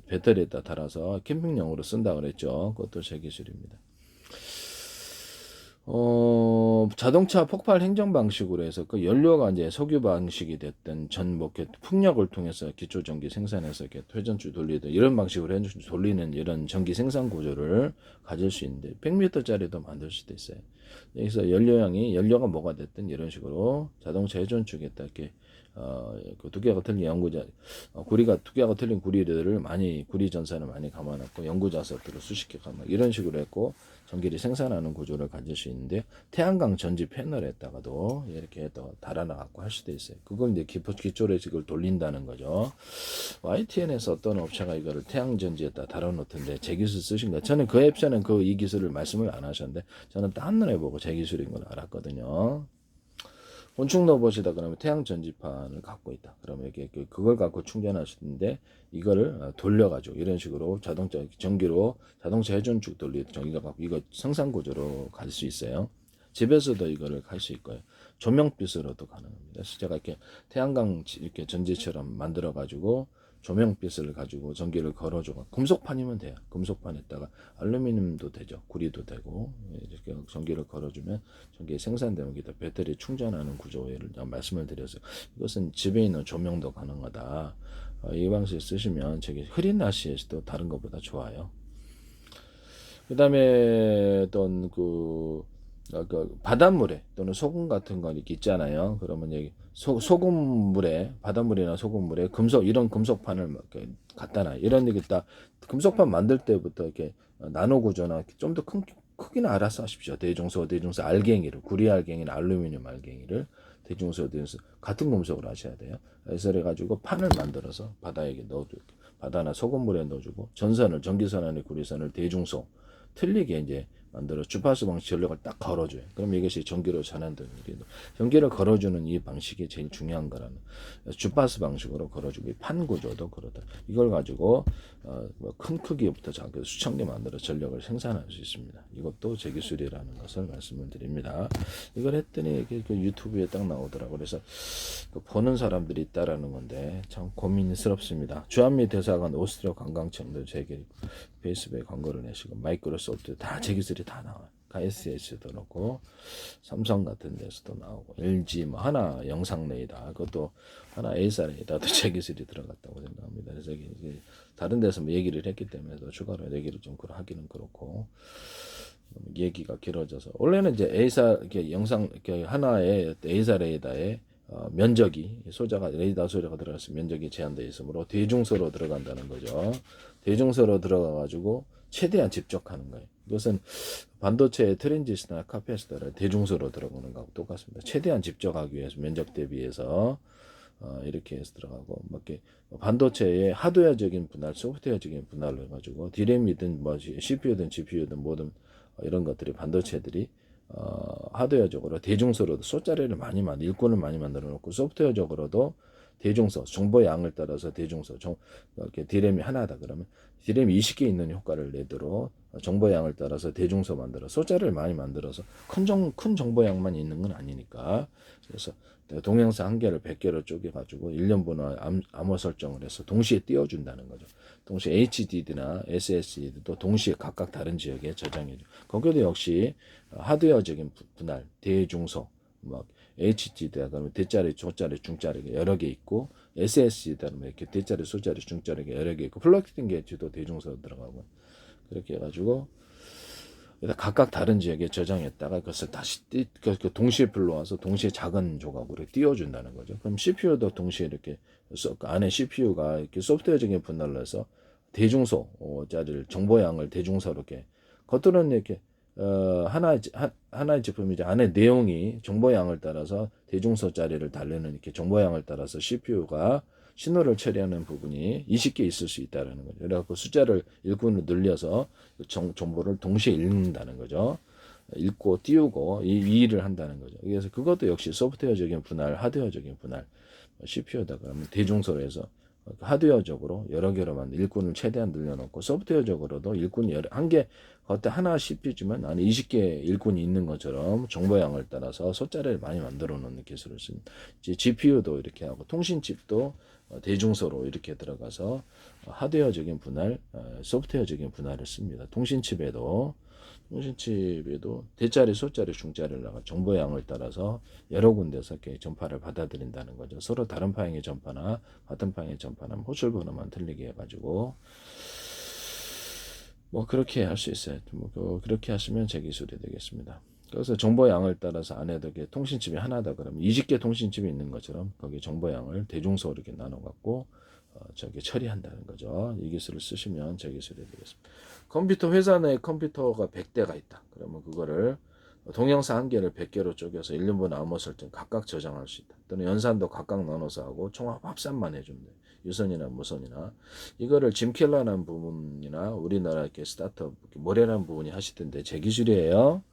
배터리에다 달아서 캠핑용으로 쓴다 그랬죠. 그것도 제 기술입니다. 자동차 폭발 행정 방식으로 해서 그 연료가 이제 석유 방식이 됐든 풍력을 통해서 기초전기 생산해서 이렇게 회전축 돌리든 이런 방식으로 회전축 돌리는 이런 전기 생산 구조를 가질 수 있는데 100m짜리도 만들 수도 있어요. 여기서 연료가 뭐가 됐든 이런 식으로 자동차 회전축에다 이렇게 그 두께가 틀린 두께가 틀린 구리들을 구리 전선을 많이 감아놨고 연구자석들을 수십 개 감아 이런 식으로 했고 전기를 생산하는 구조를 가질 수 있는데 태양광 전지 패널에다가도 이렇게 또 달아나갖고 할 수도 있어요. 그걸 이제 기초로 이걸 돌린다는 거죠. YTN에서 어떤 업체가 이거를 태양 전지에다 달아놓던데 제 기술 쓰신 거. 저는 그 앱에는 이 기술을 말씀을 안 하셨는데 저는 딴 눈에 보고 제 기술인 걸 알았거든요. 곤충 넣어보시다 그러면 태양 전지판을 갖고 있다. 그러면 이게 그걸 갖고 충전하시는데 이거를 돌려가지고 이런 식으로 전기로 자동차 회전축 돌리 전기가 갖고 이거 생산 구조로 갈 수 있어요. 집에서도 이거를 할 수 있고요. 조명빛으로도 가능합니다. 그래서 제가 이렇게 태양광 이렇게 전지처럼 만들어가지고 조명빛을 가지고 전기를 걸어주고 금속판이면 돼요. 금속판에다가 알루미늄도 되죠. 구리도 되고 이렇게 전기를 걸어주면 전기 생산되면 여기다 배터리 충전하는 구조를 말씀을 드렸어요. 이것은 집에 있는 조명도 가능하다. 이 방식 쓰시면 저기 흐린 날씨에서도 다른 것보다 좋아요. 그 다음에 또 그 바닷물에 또는 소금 같은 거 이렇게 있잖아요. 그러면 여기 소금물에 바닷물이나 소금물에 이런 금속판을 갖다 놔. 이런 얘기 딱 금속판 만들 때부터 이렇게 나노 구조나 좀 더 크기는 알아서 하십시오. 대중소 알갱이를 구리 알갱이나 알루미늄 알갱이를 대중소 같은 금속으로 하셔야 돼요. 그래서 그래가지고 판을 만들어서 바다에 넣어주고 바다나 소금물에 넣어주고 전기선 안에 구리선을 대중소 틀리게 이제 만들어 주파수 방식 전력을 딱 걸어줘요. 그럼 이것이 전기로 전환되는 일이 전기를 걸어주는 이 방식이 제일 중요한 거라는 주파수 방식으로 걸어주고 판 구조도 그렇다. 이걸 가지고 큰 크기부터 작게 수천 개 만들어 전력을 생산할 수 있습니다. 이것도 제 기술이라는 것을 말씀을 드립니다. 이걸 했더니 그 유튜브에 딱 나오더라고요. 그래서 보는 사람들이 있다라는 건데 참 고민스럽습니다. 주한미 대사관 오스트리아 관광청도 제게 페이스북에 광고를 내시고 마이크로소프트 다 제 기술이 다 나와요. SS도 넣고 삼성 같은 데서도 나오고 LG 하나 영상 레이더 그것도 하나 A사 레이더도 제 기술이 들어갔다고 생각합니다. 그래서 다른 데서 얘기를 했기 때문에 또 추가로 얘기를 좀 하기는 그렇고 얘기가 길어져서 원래는 이제 A사 영상 하나의 A사 레이더에 면적이 레이더 소자가 들어가서 면적이 제한되어 있으므로 대중소로 들어간다는 거죠. 대중소로 들어가가지고 최대한 집적하는 거예요. 이것은 반도체의 트랜지스터나 카패시터를 대중소로 들어가는 거하고 똑같습니다. 최대한 집적하기 위해서 면적 대비해서 이렇게 해서 들어가고 이렇게 반도체의 하드웨어적인 분할, 소프트웨어적인 분할을 해가지고 디램이든 CPU든 GPU든 뭐든 이런 것들이 반도체들이 하드웨어적으로 대중소로도 숫자리를 일꾼을 많이 만들어 놓고 소프트웨어적으로도 대중소 정보 양을 따라서 대중소 이렇게 디램이 하나다 그러면 디램이 20개 있는 효과를 내도록 정보양을 따라서 대중소 만들어 소자를 많이 만들어서 큰 정보양만 있는 건 아니니까. 그래서 동영상 한 개를 100개로 쪼개가지고 1년 번호 암호 설정을 해서 동시에 띄워준다는 거죠. 동시에 HDD나 SSD도 동시에 각각 다른 지역에 저장해줘. 거기도 역시 하드웨어적인 분할, 대중소, 막 HDD다 그러면 대자리, 조자리, 중자리가 여러 개 있고, SSD다 그러면 이렇게 대자리, 소자리, 중자리가 여러 개 있고, 플러그인 게이트도 대중소 들어가고, 그렇게 해가지고 각각 다른 지역에 저장했다가 그것을 다시 동시에 불러와서 동시에 작은 조각으로 띄워준다는 거죠. 그럼 CPU도 동시에 이렇게 안에 CPU가 이렇게 소프트웨어적인 분할을 해서 대중소자를 정보양을 대중소로 이렇게 겉으로는 이렇게 하나의 제품이죠. 안에 내용이 정보양을 따라서 대중소 자리를 달리는 이렇게 정보양을 따라서 CPU가 신호를 처리하는 부분이 20개 있을 수 있다는 거죠. 그래갖고 숫자를 일꾼으로 늘려서 정보를 동시에 읽는다는 거죠. 읽고 띄우고 이 일을 한다는 거죠. 그래서 그것도 역시 소프트웨어적인 분할, 하드웨어적인 분할, CPU다 그러면 대중소로 해서 하드웨어적으로 여러 개로 만든 일꾼을 최대한 늘려놓고 소프트웨어적으로도 일꾼이 한 개, 겉에 하나 CPU지만 안에 20개 일꾼이 있는 것처럼 정보양을 따라서 숫자를 많이 만들어 놓는 기술을 쓴 GPU도 이렇게 하고 통신칩도 대중소로 이렇게 들어가서 하드웨어적인 분할, 소프트웨어적인 분할을 씁니다. 통신칩에도 대자리, 소자리, 중자리를 나가 정보양을 따라서 여러 군데서 이렇게 전파를 받아들인다는 거죠. 서로 다른 파형의 전파나 같은 파형의 전파나 호출 번호만 틀리게 해가지고 뭐 그렇게 할 수 있어요. 뭐 그렇게 하시면 제 기술이 되겠습니다. 그래서 정보양을 따라서 안에도 이렇게 통신칩이 하나다 그러면 20개 통신칩이 있는 것처럼 거기 정보양을 대중소 이렇게 나눠 갖고 저기 처리한다는 거죠. 이 기술을 쓰시면 제 기술이 되겠습니다. 컴퓨터 회사 내에 컴퓨터가 100대가 있다. 그러면 그거를 동영상 한 개를 100개로 쪼개서 1년분 암호 설정 각각 저장할 수 있다. 또는 연산도 각각 나눠서 하고 총합 합산만 해주면 돼. 유선이나 무선이나 이거를 짐 켈러라는 부분이나 우리나라 이렇게 스타트업 모래라는 부분이 하시던데 제 기술이에요.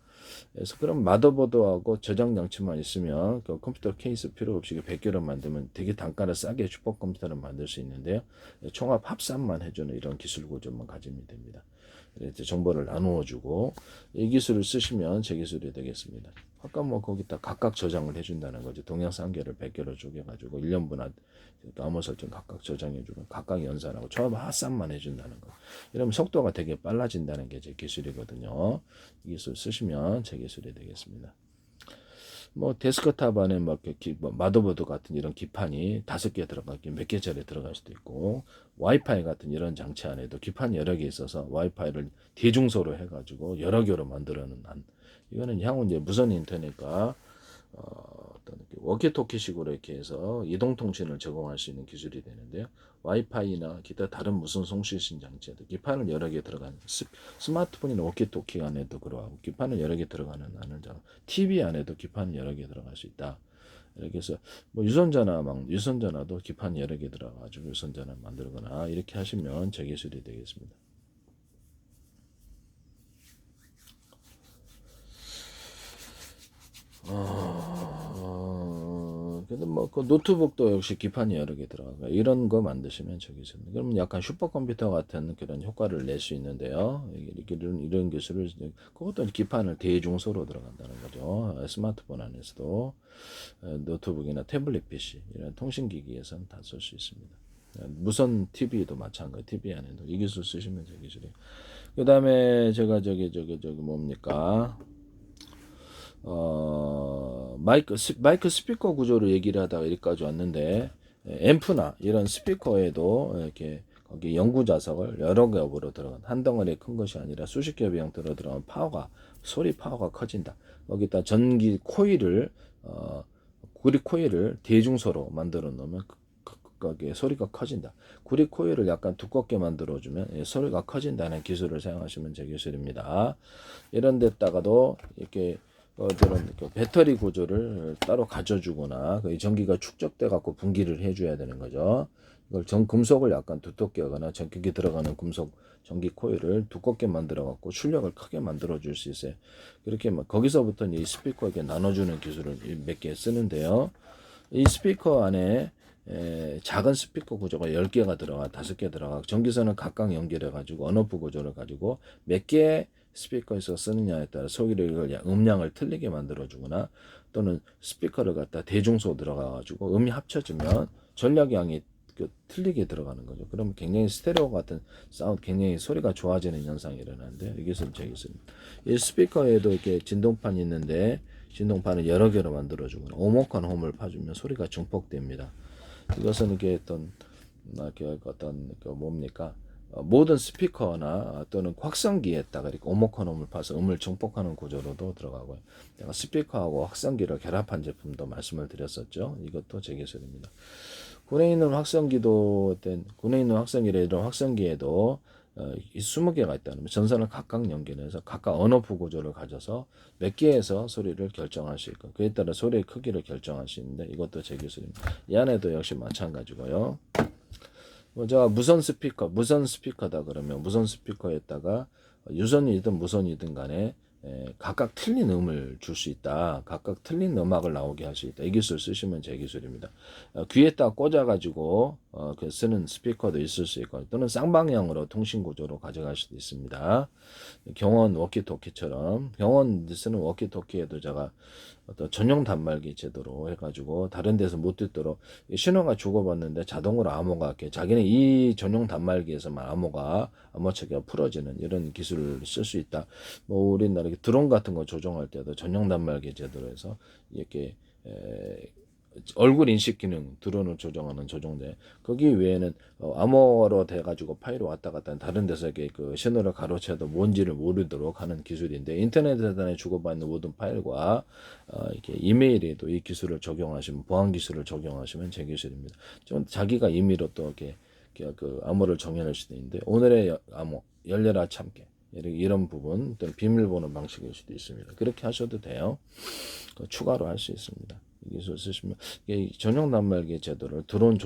그래서 그럼 마더보드하고 저장 장치만 있으면 그 컴퓨터 케이스 필요 없이 100개로 만들면 되게 단가를 싸게 슈퍼컴퓨터를 만들 수 있는데요. 총합 합산만 해주는 이런 기술 구조만 가지면 됩니다. 이렇게 정보를 나누어 주고 이 기술을 쓰시면 제 기술이 되겠습니다. 아까 뭐 거기다 각각 저장을 해준다는 거죠. 동영상 한 개를 100개로 쪼개가지고 1년분 암호 설정 각각 저장해주고 각각 연산하고 총합 합산만 해준다는 거. 이러면 속도가 되게 빨라진다는 게 제 기술이거든요. 이 기술 쓰시면 제 기술이 되겠습니다. 뭐 데스크탑 안에 뭐 마더보드 같은 이런 기판이 5개 들어가기 몇 개짜리 들어갈 수도 있고 와이파이 같은 이런 장치 안에도 기판이 여러 개 있어서 와이파이를 대중소로 해가지고 여러 개로 만들어는 한 이거는 향후 이제 무선 인터넷과 어떤 워키토키식으로 이렇게 해서 이동 통신을 제공할 수 있는 기술이 되는데요. 와이파이나 기타 다른 무선 송수신 장치에도 기판을 여러 개 들어가는 스마트폰이나 워키토키 안에도 그러하고 기판을 여러 개 들어가는 TV 안에도 기판이 여러 개 들어갈 수 있다. 이렇게 해서 뭐 유선전화도 기판이 여러 개 들어가가지고 유선전화 만들거나 이렇게 하시면 제 기술이 되겠습니다. 근데 뭐 그 노트북도 역시 기판이 여러 개 들어가고 이런 거 만드시면 저기 있습니다. 그러면 약간 슈퍼컴퓨터 같은 그런 효과를 낼 수 있는데요. 이런 기술을 그것도 기판을 대중소로 들어간다는 거죠. 스마트폰 안에서도 노트북이나 태블릿 PC 이런 통신기기에서는 다 쓸 수 있습니다. 무선 TV도 마찬가지. TV 안에도 이 기술 쓰시면 제 기술이. 그 다음에 제가 저기 뭡니까? 마이크 스피커 구조로 얘기를 하다가 여기까지 왔는데 앰프나 이런 스피커에도 이렇게 거기 연구 자석을 여러 겹으로 들어간 한 덩어리 큰 것이 아니라 수십 겹의 형태로 들어간 소리 파워가 커진다. 거기다 전기 코일을 구리 코일을 대중소로 만들어 놓으면 거기에 소리가 커진다. 구리 코일을 약간 두껍게 만들어주면 소리가 커진다는 기술을 사용하시면 제 기술입니다. 이런 데다가도 이렇게 배터리 구조를 따로 가져주거나 전기가 축적돼 갖고 분기를 해줘야 되는 거죠. 이걸 금속을 약간 두껍게 하거나 전기기 들어가는 금속 전기 코일을 두껍게 만들어 갖고 출력을 크게 만들어 줄 수 있어요. 그렇게 거기서부터 이 스피커에게 나눠주는 기술을 몇 개 쓰는데요. 이 스피커 안에 작은 스피커 구조가 10개가 들어가 5개 들어가 전기선을 각각 연결해 가지고 언어프 구조를 가지고 몇 개의 스피커에서 쓰느냐에 따라 소리를 음량을 틀리게 만들어 주거나 또는 스피커를 갖다 대중소 들어가 가지고 음이 합쳐지면 전력량이 틀리게 들어가는 거죠. 그러면 굉장히 스테레오 같은 사운드, 굉장히 소리가 좋아지는 현상이 일어나는데 이것은 저기 있습니다. 이 스피커에도 이렇게 진동판이 있는데 진동판을 여러 개로 만들어주거나 오목한 홈을 파주면 소리가 증폭됩니다. 이것은 이게 어떤 뭡니까? 모든 스피커나 또는 확성기에다가 이렇게 오목한 홈을 파서 음을 증폭하는 구조로도 들어가고요. 제가 스피커하고 확성기를 결합한 제품도 말씀을 드렸었죠. 이것도 제 기술입니다. 군에 있는 확성기도 군에 있는 확성기를 이런 확성기에도 20개가 있다는 전선을 각각 연결해서 각각 언어프 구조를 가져서 몇 개에서 소리를 결정할 수 있고 그에 따라 소리의 크기를 결정할 수 있는데 이것도 제 기술입니다. 이 안에도 역시 마찬가지고요. 제가 무선 스피커다 그러면 무선 스피커에다가 유선이든 무선이든 간에 각각 틀린 음을 줄 수 있다. 각각 틀린 음악을 나오게 할 수 있다. 이 기술 쓰시면 제 기술입니다. 귀에다 꽂아가지고 쓰는 스피커도 있을 수 있고 또는 쌍방향으로 통신 구조로 가져갈 수도 있습니다. 경원 워키토키처럼 경원 쓰는 워키토키에도 제가 어떤 전용 단말기 제도로 해가지고 다른 데서 못 듣도록 신호가 주고받는데 자동으로 암호가 이렇게 자기는 이 전용 단말기에서만 암호체계가 풀어지는 이런 기술을 쓸 수 있다. 뭐 우리나라 드론 같은 거 조종할 때도 전용 단말기 제도로 해서 이렇게 얼굴 인식 기능 드론을 조정하는 조종대 거기 외에는 암호로 돼가지고 파일이 왔다 갔다 다른 데서 이렇게 그 신호를 가로채도 뭔지를 모르도록 하는 기술인데 인터넷에 주고받는 모든 파일과 이렇게 이메일에도 이 기술을 적용하시면 보안 기술을 적용하시면 제 기술입니다. 좀 자기가 임의로 또 이렇게 그 암호를 정해낼 수도 있는데 오늘의 암호 열려라 참깨 이런 부분 또는 비밀번호 방식일 수도 있습니다. 그렇게 하셔도 돼요. 추가로 할 수 있습니다. 이 기술 쓰시면 이게 전용 단말기 제도를 드론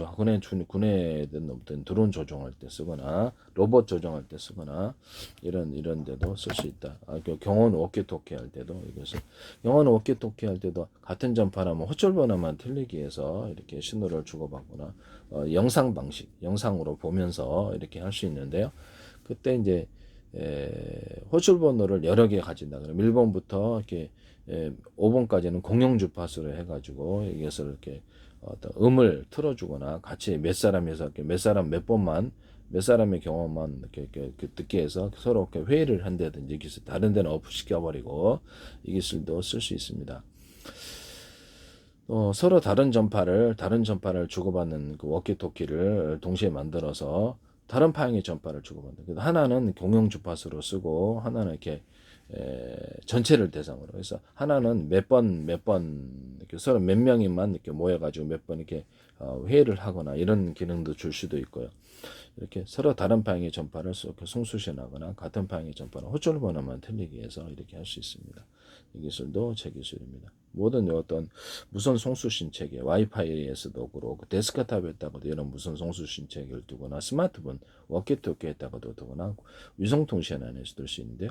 군에든 어떤 드론 조종할 때 쓰거나 로봇 조종할 때 쓰거나 이런 데도 쓸 수 있다. 경원 워키토키 할 때도 이것을 경원 워키토키 할 때도 같은 전파라면 호출 번호만 틀리기 위해서 이렇게 신호를 주고받거나 영상 방식 영상으로 보면서 이렇게 할 수 있는데요. 그때 이제 호출 번호를 여러 개 가진다. 그러면 1번부터 이렇게 5번까지는 공용 주파수로 해가지고 이것을 이렇게 어떤 음을 틀어주거나 같이 몇 사람에서 이렇게 몇 사람 몇 번만 몇 사람의 경험만 이렇게 듣게 해서 서로 이렇게 회의를 한다든지 기술 다른 데는 오프 시켜버리고 이 기술도 쓸 수 있습니다. 서로 다른 전파를 주고받는 그 워키토키를 동시에 만들어서 다른 파형의 전파를 주고받는. 하나는 공용 주파수로 쓰고 하나는 이렇게 전체를 대상으로 해서 하나는 몇 번 이렇게 서로 몇 명이만 이렇게 모여가지고 몇 번 이렇게 회의를 하거나 이런 기능도 줄 수도 있고요. 이렇게 서로 다른 방향의 전파를 송수신하거나 같은 방향의 전파는 호출 번호만 틀리기 위해서 이렇게 할 수 있습니다. 이 기술도 제 기술입니다. 모든 어떤 무선 송수신 체계, 와이파이에서도 그렇고 데스크탑에다가도 이런 무선 송수신 체계를 두거나 스마트폰, 워키토키에다가도 두거나 위성통신 안에서 둘 수 있는데요.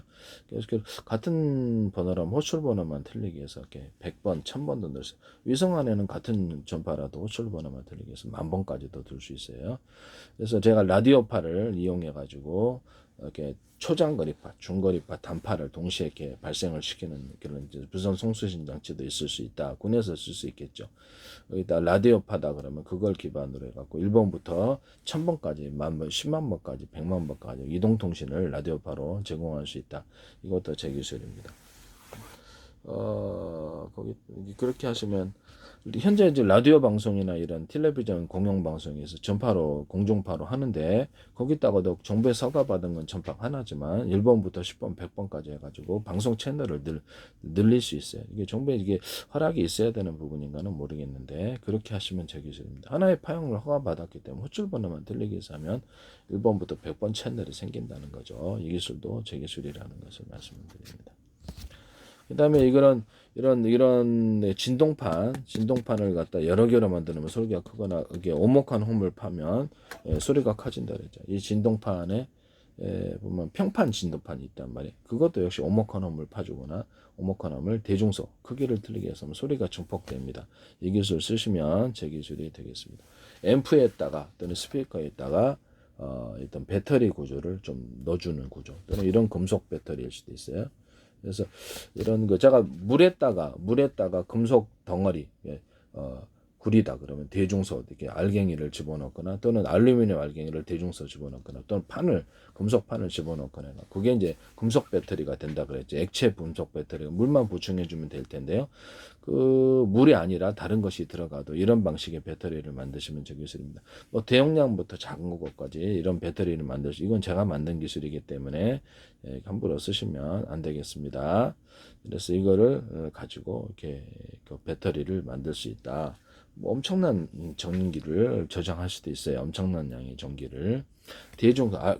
그래서 같은 번호라면 호출 번호만 틀리기 위해서 이렇게 100번, 1000번도 넣을 수. 위성 안에는 같은 전파라도 호출 번호만 틀리기 위해서 10,000번까지도 둘 수 있어요. 그래서 제가 라디오파를 이용해 가지고 이렇게 초장거리파, 중거리파, 단파를 동시에 이렇게 발생을 시키는 그런 무선 송수신 장치도 있을 수 있다. 군에서 쓸 수 있겠죠. 여기다 라디오파다 그러면 그걸 기반으로 해갖고 1번부터 1000번까지, 10,000번, 10만 번까지, 100만 번까지 이동통신을 라디오파로 제공할 수 있다. 이것도 제 기술입니다. 거기 그렇게 하시면 현재 이제 라디오 방송이나 이런 텔레비전 공영 방송에서 전파로 공중파로 하는데 거기다가도 정부에서 허가받은 건 전파 하나지만 1번부터 10번, 100번까지 해가지고 방송 채널을 늘릴 수 있어요. 이게 정부에 이게 허락이 있어야 되는 부분인가는 모르겠는데 그렇게 하시면 제 기술입니다. 하나의 파형을 허가받았기 때문에 호출 번호만 들리기 위해서 하면 1번부터 100번 채널이 생긴다는 거죠. 이 기술도 제 기술이라는 것을 말씀드립니다. 그 다음에 이런 진동판을 갖다 여러 개로 만드는 소리가 크거나 이게 오목한 홈을 파면 소리가 커진다 그랬죠. 이 진동판에 보면 평판 진동판이 있단 말이에요. 그것도 역시 오목한 홈을 파주거나 오목한 홈을 대중소 크기를 틀리게 해서 소리가 증폭됩니다. 이 기술 쓰시면 제 기술이 되겠습니다. 앰프에다가 또는 스피커에다가 일단 배터리 구조를 좀 넣어주는 구조 또는 이런 금속 배터리일 수도 있어요. 그래서 이런 거 제가 물에다가 금속 덩어리 구리다 그러면 대중소 이렇게 알갱이를 집어넣거나 또는 알루미늄 알갱이를 대중소 집어넣거나 또는 금속 판을 집어넣거나 그게 이제 금속 배터리가 된다 그랬죠. 액체 금속 배터리 물만 보충해 주면 될 텐데요. 그 물이 아니라 다른 것이 들어가도 이런 방식의 배터리를 만드시면 저 기술입니다. 뭐 대용량부터 작은 것까지 이런 배터리를 만들 수 이건 제가 만든 기술이기 때문에 함부로 쓰시면 안 되겠습니다. 그래서 이거를 가지고 이렇게 그 배터리를 만들 수 있다. 뭐 엄청난 전기를 저장할 수도 있어요. 엄청난 양의 전기를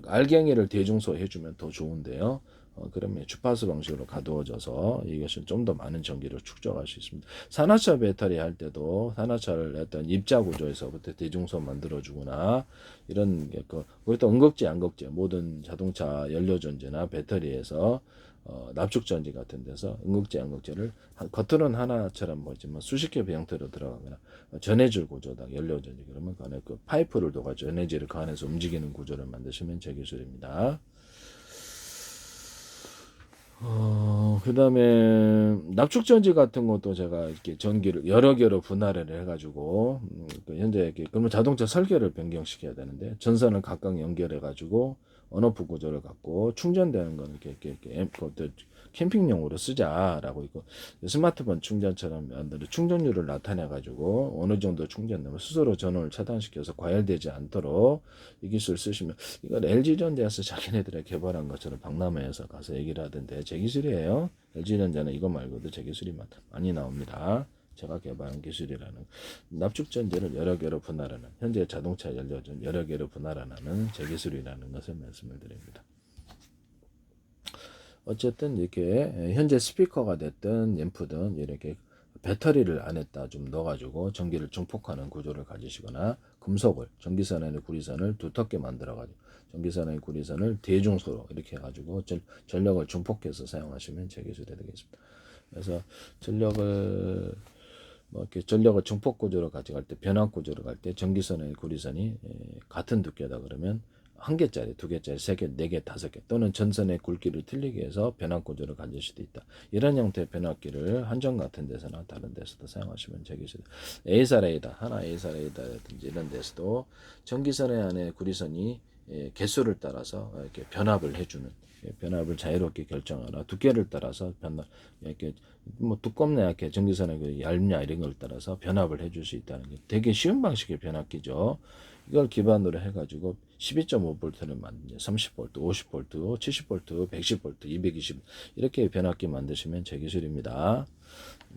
알갱이를 대중소 해주면 더 좋은데요. 그러면 주파수 방식으로 가두어져서 이것은 좀 더 많은 전기를 축적할 수 있습니다. 산화차 배터리 할 때도 산화차를 어떤 입자 구조에서부터 대중소 만들어주거나 이런 그것도 음극재, 양극재 모든 자동차 연료전지나 배터리에서 납축 전지 같은 데서 음극재, 양극재를 겉으로는 하나처럼 보이지만 수십 개 형태로 들어가거나 전해질 구조다 연료 전지 그러면 그 안에 그 파이프를 둬가 전해질을 그 안에서 움직이는 구조를 만드시면 제 기술입니다. 그 다음에 납축전지 같은 것도 제가 이렇게 전기를 여러 개로 분할을 해가지고 현재 이렇게 그러면 자동차 설계를 변경시켜야 되는데 전선을 각각 연결해가지고 언오프 구조를 갖고 충전되는 거는 이렇게 캠핑용으로 쓰자라고 있고 스마트폰 충전처럼 충전율을 나타내가지고 어느 정도 충전되면 스스로 전원을 차단시켜서 과열되지 않도록 이 기술 쓰시면 이건 LG전자에서 자기네들이 개발한 것처럼 박람회에서 가서 얘기를 하던데 제 기술이에요. LG전자는 이거 말고도 제 기술이 많이 나옵니다. 제가 개발한 기술이라는 납축전지를 여러 개로 분할하는 현재 자동차 연료전 여러 개로 분할하는 제 기술이라는 것을 말씀을 드립니다. 어쨌든 이렇게 현재 스피커가 됐든 앰프든 이렇게 배터리를 안에다 좀 넣어가지고 전기를 증폭하는 구조를 가지시거나 금속을 전기선의 구리선을 두텁게 만들어가지고 전기선의 구리선을 대중소로 이렇게 해가지고 전력을 증폭해서 사용하시면 제 기술이 되겠습니다. 그래서 전력을 이렇게 전력을 증폭 구조로 가져갈 때 변압 구조로 갈 때 전기선의 구리선이 같은 두께다 그러면 한 개짜리, 두 개짜리, 세 개, 네 개, 다섯 개 또는 전선의 굵기를 틀리게 해서 변압 구조를 가질 수도 있다. 이런 형태의 변압기를 한전 같은 데서나 다른 데서도 사용하시면 되겠습니다. A사레이다, 하나 A사레이다라든지 이런 데서도 전기선의 안에 구리선이 개수를 따라서 이렇게 변압을 해주는 변압을 자유롭게 결정하라. 두께를 따라서 변압 이렇게 뭐 두껍냐 약해 전기선의 그 얇냐 이런 걸 따라서 변압을 해줄 수 있다는 게 되게 쉬운 방식의 변압기죠. 이걸 기반으로 해가지고 12.5V를 만든 30V, 50V, 70V, 110V, 220 이렇게 변압기 만드시면 제 기술입니다.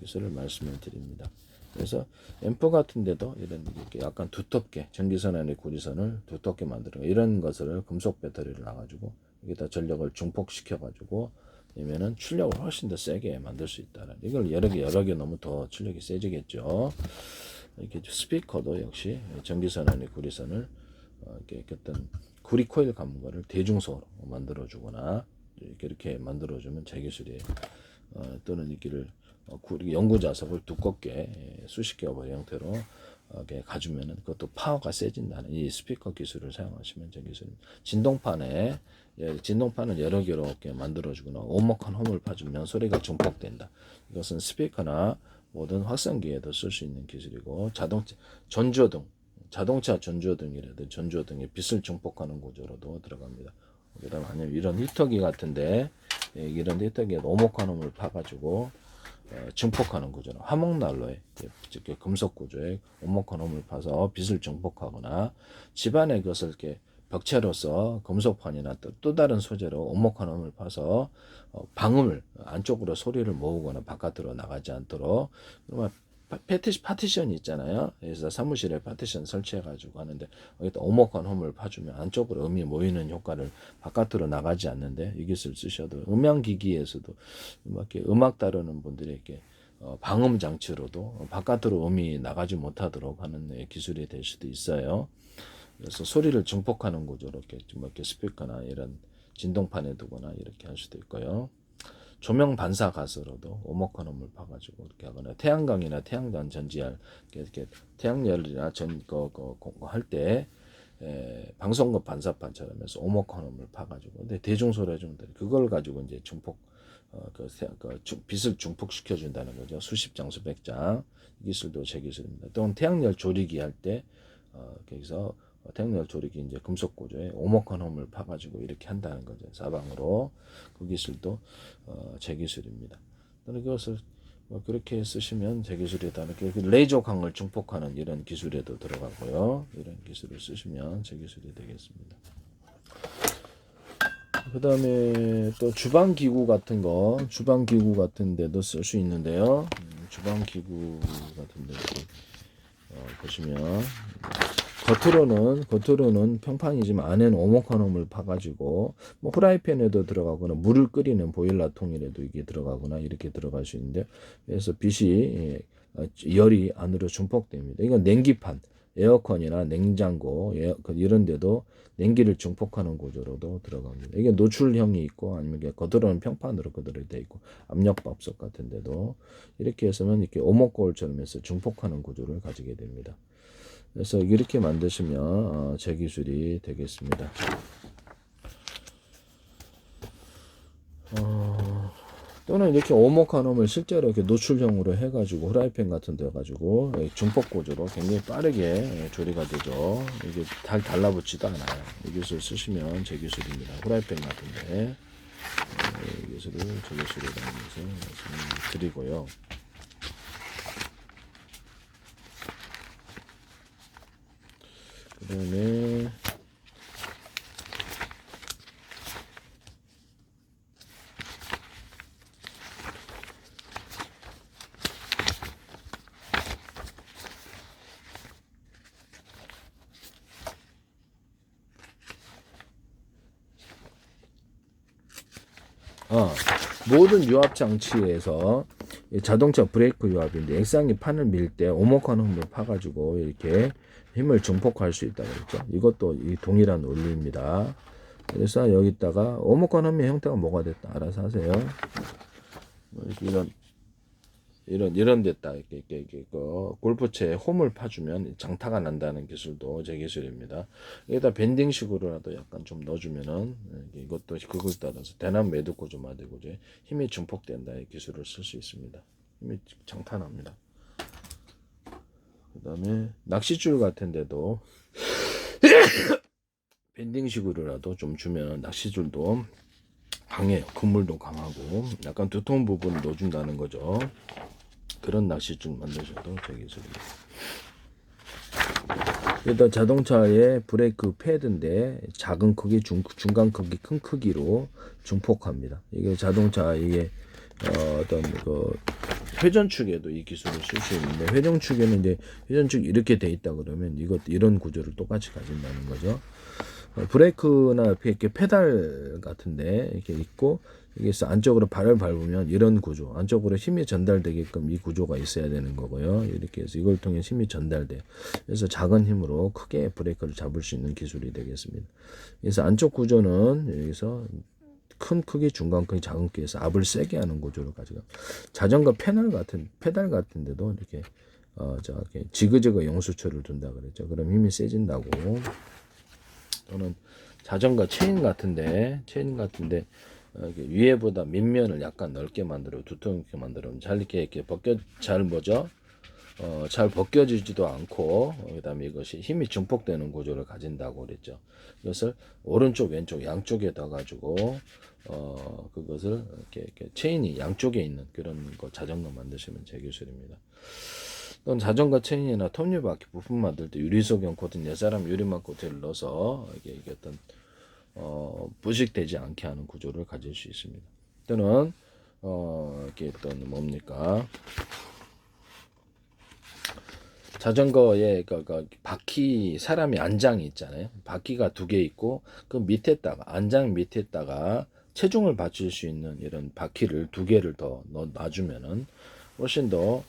기술을 말씀을 드립니다. 그래서 앰프 같은 데도 이런 이렇게 약간 두텁게 전기선 안에 구리선을 두텁게 만들어 이런 것을 금속 배터리를 놔가지고 여기다 전력을 증폭시켜가지고 이면은 출력을 훨씬 더 세게 만들 수 있다는 이걸 여러 개 넣으면 더 출력이 세지겠죠. 이렇게 스피커도 역시 전기선 안에 구리선을 이렇게 어떤 구리 코일 감은 거를 대중소로 만들어주거나 이렇게 만들어주면 제 기술이에요. 또는 이기를 연구 자석을 두껍게 수십 개의 형태로 이렇게 가주면은 그것도 파워가 세진다는 이 스피커 기술을 사용하시면 제 기술입니다. 진동판은 여러 개로 이렇게 만들어주거나 오목한 홈을 파주면 소리가 증폭된다. 이것은 스피커나 모든 확성기에도 쓸 수 있는 기술이고 자동차 전조등이라든 전조등의 빛을 증폭하는 구조로도 들어갑니다. 그다음 아니면 이런 히터기 같은데 이런 히터기에 오목한 홈을 파가지고 증폭하는 구조는 화목난로에 금속 구조에 오목한 홈을 파서 빛을 증폭하거나 집안에 그것을 이렇게 벽체로서 금속판이나 또 다른 소재로 오목한 홈을 파서 방음을 안쪽으로 소리를 모으거나 바깥으로 나가지 않도록 그러면 파티션이 있잖아요. 그래서 사무실에 파티션 설치해가지고 하는데 여기다 오목한 홈을 파주면 안쪽으로 음이 모이는 효과를 바깥으로 나가지 않는데 이 기술 쓰셔도 음향기기에서도 이렇게 음악 다루는 분들이 이렇게 방음 장치로도 바깥으로 음이 나가지 못하도록 하는 기술이 될 수도 있어요. 그래서 소리를 증폭하는 구조로 이렇게 스피커나 이런 진동판에 두거나 이렇게 할 수도 있고요. 조명 반사 가스로도 오목헌홈을 파가지고 이렇게 하거나 태양광이나 태양단 전지할 이렇게 태양열이나 할때 방송국 반사판처럼 해서 오목헌홈을 파가지고 근데 대중소래중들 그걸 가지고 이제 중폭 빛을 중폭시켜 준다는 거죠. 수십 장 수백 장 이 기술도 제 기술입니다. 또는 태양열 조리기 할 때 거기서 태양열 조리기 이제 금속 구조에 오목헌홈을 파가지고 이렇게 한다는 거죠. 사방으로 그 기술도 제 기술입니다. 또는 그것을 그렇게 쓰시면 제 기술이다. 이렇게 레이저 광을 중폭하는 이런 기술에도 들어가고요. 이런 기술을 쓰시면 제 기술이 되겠습니다. 그 다음에 또 주방기구 같은 거, 주방기구 같은 데도 쓸 수 있는데요. 주방기구 같은 데도 보시면 겉으로는 평판이지만 안에는 오목헌홈을 파가지고 뭐 후라이팬에도 들어가거나 물을 끓이는 보일러 통이라도 이게 들어가거나 이렇게 들어갈 수 있는데 그래서 빛이 열이 안으로 중폭됩니다. 이건 냉기판, 에어컨이나 냉장고 이런 데도 냉기를 중폭하는 구조로도 들어갑니다. 이게 노출형이 있고 아니면 겉으로는 평판으로 그대로 되어 있고 압력밥솥 같은 데도 이렇게 해서는 이렇게 오목거울처럼 해서 중폭하는 구조를 가지게 됩니다. 그래서 이렇게 만드시면 제 기술이 되겠습니다. 또는 이렇게 오목헌홈을 실제로 이렇게 노출형으로 해가지고 후라이팬 같은 데 가지고 중폭 구조로 굉장히 빠르게 조리가 되죠. 이게 잘 달라붙지도 않아요. 이 기술 쓰시면 제 기술입니다. 후라이팬 같은데 이 기술을 제 기술이라는 것을 말씀드리고요. 그 다음에 모든 유압 장치에서 자동차 브레이크 유압인데 액상이 판을 밀 때 오목헌홈을 파가지고 이렇게 힘을 증폭할 수 있다고 했죠. 이것도 이 동일한 원리입니다. 그래서 여기다가 오목헌홈의 형태가 뭐가 됐다 알아서 하세요. 이런 데다 이렇게 골프채에 홈을 파주면 장타가 난다는 기술도 제 기술입니다. 여기다 밴딩식으로라도 약간 좀 넣어주면은 이것도 그걸 따라서 대남 매듭 구조 만들고 힘이 증폭된다 이 기술을 쓸 수 있습니다. 힘이 장타납니다. 그 다음에 낚싯줄 같은데도 밴딩식으로라도 좀 주면 낚싯줄도 강해요. 그물도 강하고 약간 두터운 부분을 넣어준다는 거죠. 그런 낚싯줄 만드셔도 제 기술입니다. 일단 자동차의 브레이크 패드인데 작은 크기, 중간 크기, 큰 크기로 중폭합니다. 이게 자동차 이게 어떤 회전축에도 이 기술을 쓸 수 있는데 회전축에는 이제 회전축 이렇게 돼 있다 그러면 이런 구조를 똑같이 가진다는 거죠. 브레이크나 이렇게 페달 같은데 이렇게 있고 여기서 안쪽으로 발을 밟으면 이런 구조, 안쪽으로 힘이 전달되게끔 이 구조가 있어야 되는 거고요. 이렇게 해서 이걸 통해 힘이 전달돼요. 그래서 작은 힘으로 크게 브레이크를 잡을 수 있는 기술이 되겠습니다. 그래서 안쪽 구조는 여기서 큰 크기, 중간 크기, 작은 크기에서 압을 세게 하는 구조를 가지고 자전거 페달 같은데도 이렇게 이렇게 지그재그 용수철을 둔다 그랬죠. 그럼 힘이 세진다고. 또는 자전거 체인 같은데 위에보다 밑면을 약간 넓게 만들어 두툼하게 만들어 잘 이렇게 잘 벗겨지지도 않고 그다음에 이것이 힘이 증폭되는 구조를 가진다고 그랬죠. 이것을 오른쪽 왼쪽 양쪽에 더 가지고 그것을 이렇게 체인이 양쪽에 있는 그런 거 자전거 만드시면 제 기술입니다. 또는 자전거 체인이나 톱니바퀴 부품 만들 때 유리소경 코팅, 옛사람 유리막 코팅을 넣어서 이게 어떤 부식되지 않게 하는 구조를 가질 수 있습니다. 또는 이게 어떤 뭡니까? 자전거에 바퀴 사람이 안장이 있잖아요. 바퀴가 2개 있고 그 안장 밑에다가 체중을 받칠 수 있는 이런 바퀴를 2개를 더 놔주면은 훨씬 더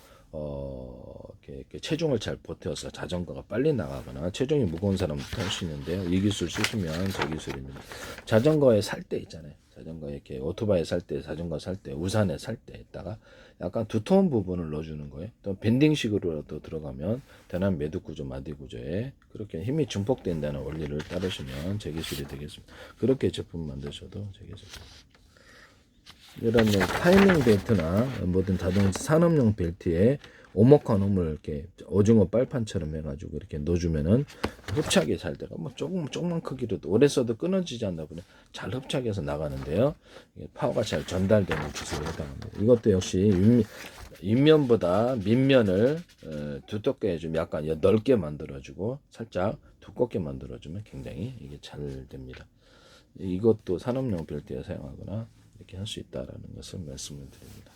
이렇게 체중을 잘 버텨서 자전거가 빨리 나가거나 체중이 무거운 사람도 탈 수 있는데요. 이 기술 쓰시면 제 기술입니다. 자전거에 살 때 있잖아요. 자전거 이렇게 오토바이 살 때, 자전거 살 때, 우산에 살 때에다가 약간 두터운 부분을 넣어주는 거예요. 또 밴딩식으로라도 들어가면 대남 매듭 구조, 마디 구조에 그렇게 힘이 증폭된다는 원리를 따르시면 재기술이 되겠습니다. 그렇게 제품 만드셔도 되겠습니다. 이런 타이밍 벨트나 모든 자동차 산업용 벨트에 오목한 홈을 이렇게 오징어 빨판처럼 해가지고 이렇게 넣어주면은 흡착이 잘 돼가 뭐 조금만 크기로도 오래 써도 끊어지지 않나 보네. 잘 흡착해서 나가는데요. 파워가 잘 전달되는 기술에 해당합니다. 이것도 역시 윗면보다 밑면을 두껍게 좀 약간 넓게 만들어주고 살짝 두껍게 만들어주면 굉장히 이게 잘 됩니다. 이것도 산업용 벨트에 사용하거나 이렇게 할 수 있다라는 것을 말씀을 드립니다.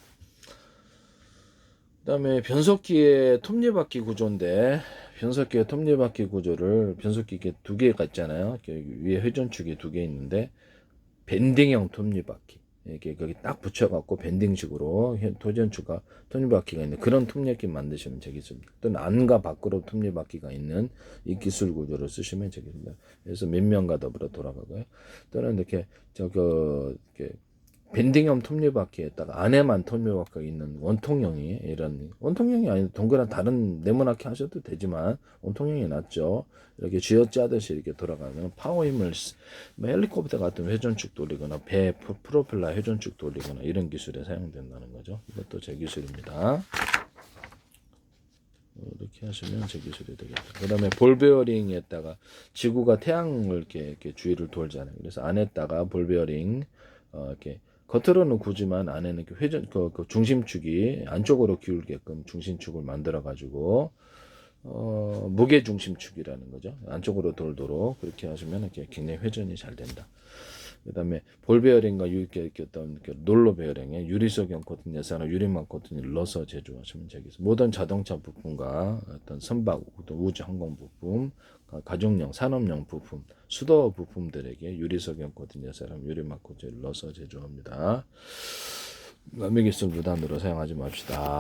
그 다음에 변속기의 톱니바퀴 구조인데, 변속기의 톱니바퀴 구조를, 변속기 이게 두 개가 있잖아요. 위에 회전축이 두 개 있는데, 밴딩형 톱니바퀴. 이렇게 거기 딱 붙여갖고 밴딩식으로 회전축과 톱니바퀴가 있는 그런 톱니바퀴 만드시면 되겠습니다. 또는 안과 밖으로 톱니바퀴가 있는 이 기술 구조를 쓰시면 되겠습니다. 그래서 밑면과 더불어 돌아가고요. 또는 이렇게 이렇게 밴딩형 톱니바퀴에다가 안에만 톱니바퀴가 있는 원통형이 이런 원통형이 아닌 동그란 다른 네모나게 하셔도 되지만 원통형이 낫죠. 이렇게 쥐어짜듯이 이렇게 돌아가면 파워 힘을 뭐 헬리콥터 같은 회전축 돌리거나 배 프로펠러 회전축 돌리거나 이런 기술에 사용된다는 거죠. 이것도 제 기술입니다. 이렇게 하시면 제 기술이 되겠다. 그 다음에 볼 베어링에다가 지구가 태양을 이렇게 주위를 돌잖아요. 그래서 안에다가 볼 베어링 이렇게 겉으로는 굳지만 안에는 회전 그 중심축이 안쪽으로 기울게끔 중심축을 만들어 가지고 무게 중심축이라는 거죠. 안쪽으로 돌도록 그렇게 하시면 이렇게 굉장히 회전이 잘 된다. 그다음에 볼 베어링과 이렇게 어떤 롤러 베어링에 유리석형 코팅 내사나 유리막 코팅을 넣어서 제조하시면 되겠습니다. 모든 자동차 부품과 어떤 선박, 우주 항공 부품, 가정용, 산업용 부품, 수도 부품들에게 유리석형 코팅 내사나 유리막 코팅을 넣어서 제조합니다. 남의 기술 무단으로 사용하지 맙시다.